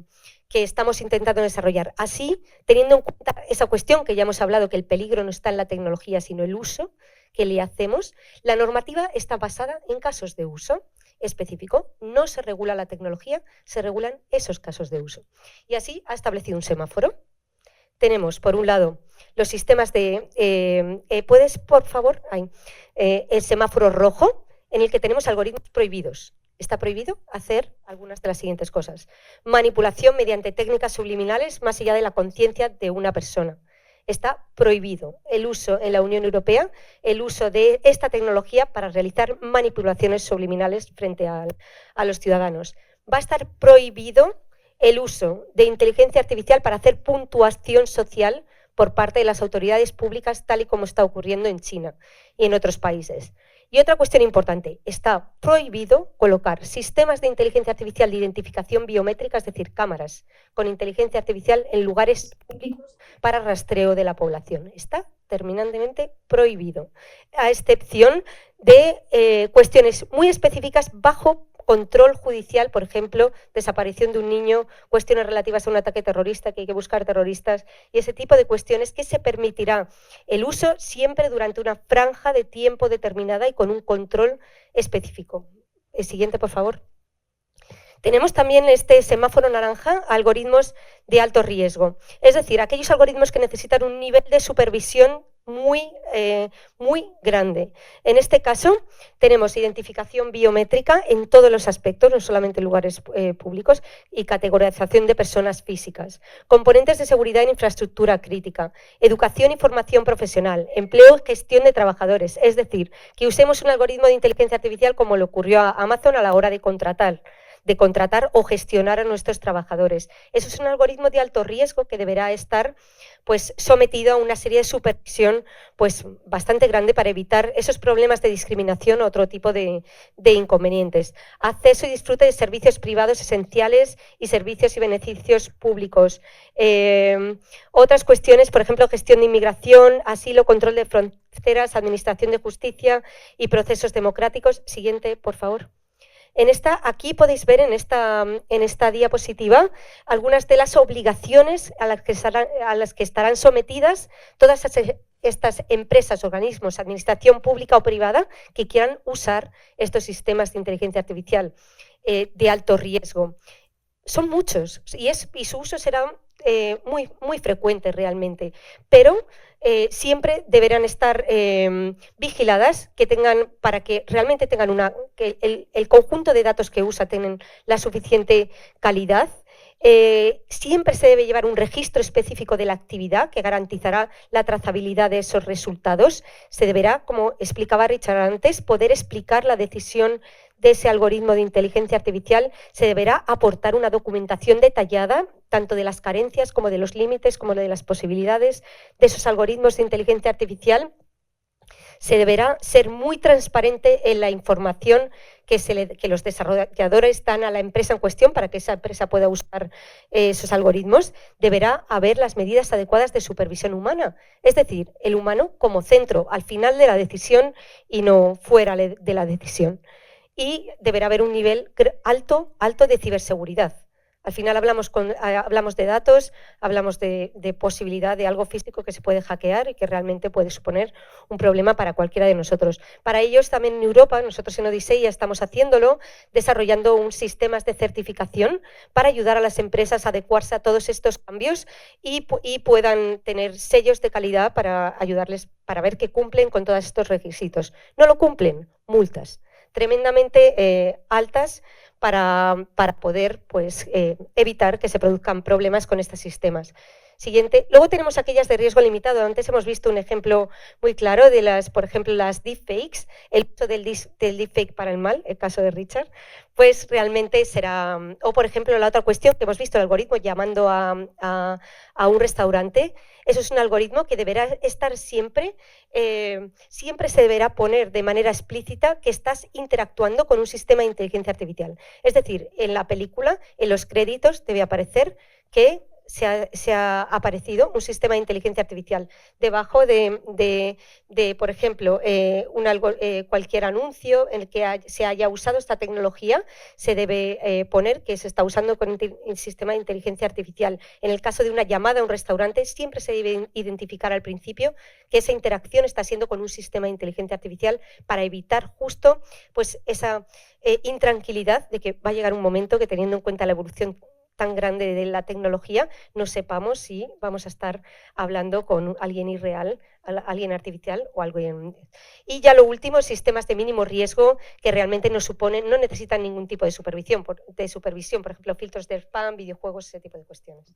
que estamos intentando desarrollar. Así, teniendo en cuenta esa cuestión que ya hemos hablado, que el peligro no está en la tecnología, sino el uso que le hacemos, la normativa está basada en casos de uso específico. No se regula la tecnología, se regulan esos casos de uso. Y así ha establecido un semáforo. Tenemos, por un lado, los sistemas de... ¿puedes, por favor? El semáforo rojo, en el que tenemos algoritmos prohibidos. Está prohibido hacer algunas de las siguientes cosas. Manipulación mediante técnicas subliminales más allá de la conciencia de una persona. Está prohibido el uso en la Unión Europea, el uso de esta tecnología para realizar manipulaciones subliminales frente a los ciudadanos. Va a estar prohibido el uso de inteligencia artificial para hacer puntuación social por parte de las autoridades públicas, tal y como está ocurriendo en China y en otros países. Y otra cuestión importante, está prohibido colocar sistemas de inteligencia artificial de identificación biométrica, es decir, cámaras con inteligencia artificial en lugares públicos para rastreo de la población. Está terminantemente prohibido, a excepción de cuestiones muy específicas bajo control judicial, por ejemplo, desaparición de un niño, cuestiones relativas a un ataque terrorista, que hay que buscar terroristas, y ese tipo de cuestiones que se permitirá el uso siempre durante una franja de tiempo determinada y con un control específico. El siguiente, por favor. Tenemos también este semáforo naranja, algoritmos de alto riesgo, es decir, aquellos algoritmos que necesitan un nivel de supervisión muy grande. En este caso tenemos identificación biométrica en todos los aspectos, no solamente en lugares públicos, y categorización de personas físicas, componentes de seguridad en infraestructura crítica, educación y formación profesional, empleo y gestión de trabajadores, es decir, que usemos un algoritmo de inteligencia artificial como le ocurrió a Amazon a la hora de contratar de contratar o gestionar a nuestros trabajadores. Eso es un algoritmo de alto riesgo que deberá estar pues, sometido a una serie de supervisión pues, bastante grande para evitar esos problemas de discriminación o otro tipo de inconvenientes. Acceso y disfrute de servicios privados esenciales y servicios y beneficios públicos. Otras cuestiones, por ejemplo, gestión de inmigración, asilo, control de fronteras, administración de justicia y procesos democráticos. Siguiente, por favor. Aquí podéis ver en esta diapositiva algunas de las obligaciones a las que estarán sometidas todas estas empresas, organismos, administración pública o privada que quieran usar estos sistemas de inteligencia artificial de alto riesgo. Son muchos y su uso será muy frecuente realmente, pero siempre deberán estar vigiladas para que realmente tengan que el conjunto de datos que usa tengan la suficiente calidad. Siempre se debe llevar un registro específico de la actividad que garantizará la trazabilidad de esos resultados. Se deberá, como explicaba Richard antes, poder explicar la decisión de ese algoritmo de inteligencia artificial. Se deberá aportar una documentación detallada, tanto de las carencias como de los límites, como de las posibilidades de esos algoritmos de inteligencia artificial. Se deberá ser muy transparente en la información que los desarrolladores dan a la empresa en cuestión para que esa empresa pueda usar esos algoritmos. Deberá haber las medidas adecuadas de supervisión humana, es decir, el humano como centro al final de la decisión y no fuera de la decisión. Y deberá haber un nivel alto de ciberseguridad. Al final hablamos de datos, hablamos de posibilidad de algo físico que se puede hackear y que realmente puede suponer un problema para cualquiera de nosotros. Para ellos también en Europa, nosotros en Odisei ya estamos haciéndolo, desarrollando un sistemas de certificación para ayudar a las empresas a adecuarse a todos estos cambios y puedan tener sellos de calidad para ayudarles para ver que cumplen con todos estos requisitos. No lo cumplen, multas tremendamente altas para poder pues, evitar que se produzcan problemas con estos sistemas. Siguiente. Luego tenemos aquellas de riesgo limitado. Antes hemos visto un ejemplo muy claro de por ejemplo, las deepfakes, el uso del deepfake para el mal, el caso de Richard, pues realmente será... O, por ejemplo, la otra cuestión que hemos visto, el algoritmo llamando a un restaurante. Eso es un algoritmo que deberá estar siempre se deberá poner de manera explícita que estás interactuando con un sistema de inteligencia artificial. Es decir, en la película, en los créditos, debe aparecer que se ha aparecido un sistema de inteligencia artificial. Debajo por ejemplo, cualquier anuncio en el que se haya usado esta tecnología, se debe poner que se está usando con el sistema de inteligencia artificial. En el caso de una llamada a un restaurante, siempre se debe identificar al principio que esa interacción está siendo con un sistema de inteligencia artificial para evitar justo pues, esa intranquilidad de que va a llegar un momento que, teniendo en cuenta la evolución tan grande de la tecnología, no sepamos si vamos a estar hablando con alguien irreal, alguien artificial o alguien... Y ya lo último, sistemas de mínimo riesgo que realmente no necesitan ningún tipo de supervisión, por ejemplo, filtros de spam, videojuegos, ese tipo de cuestiones.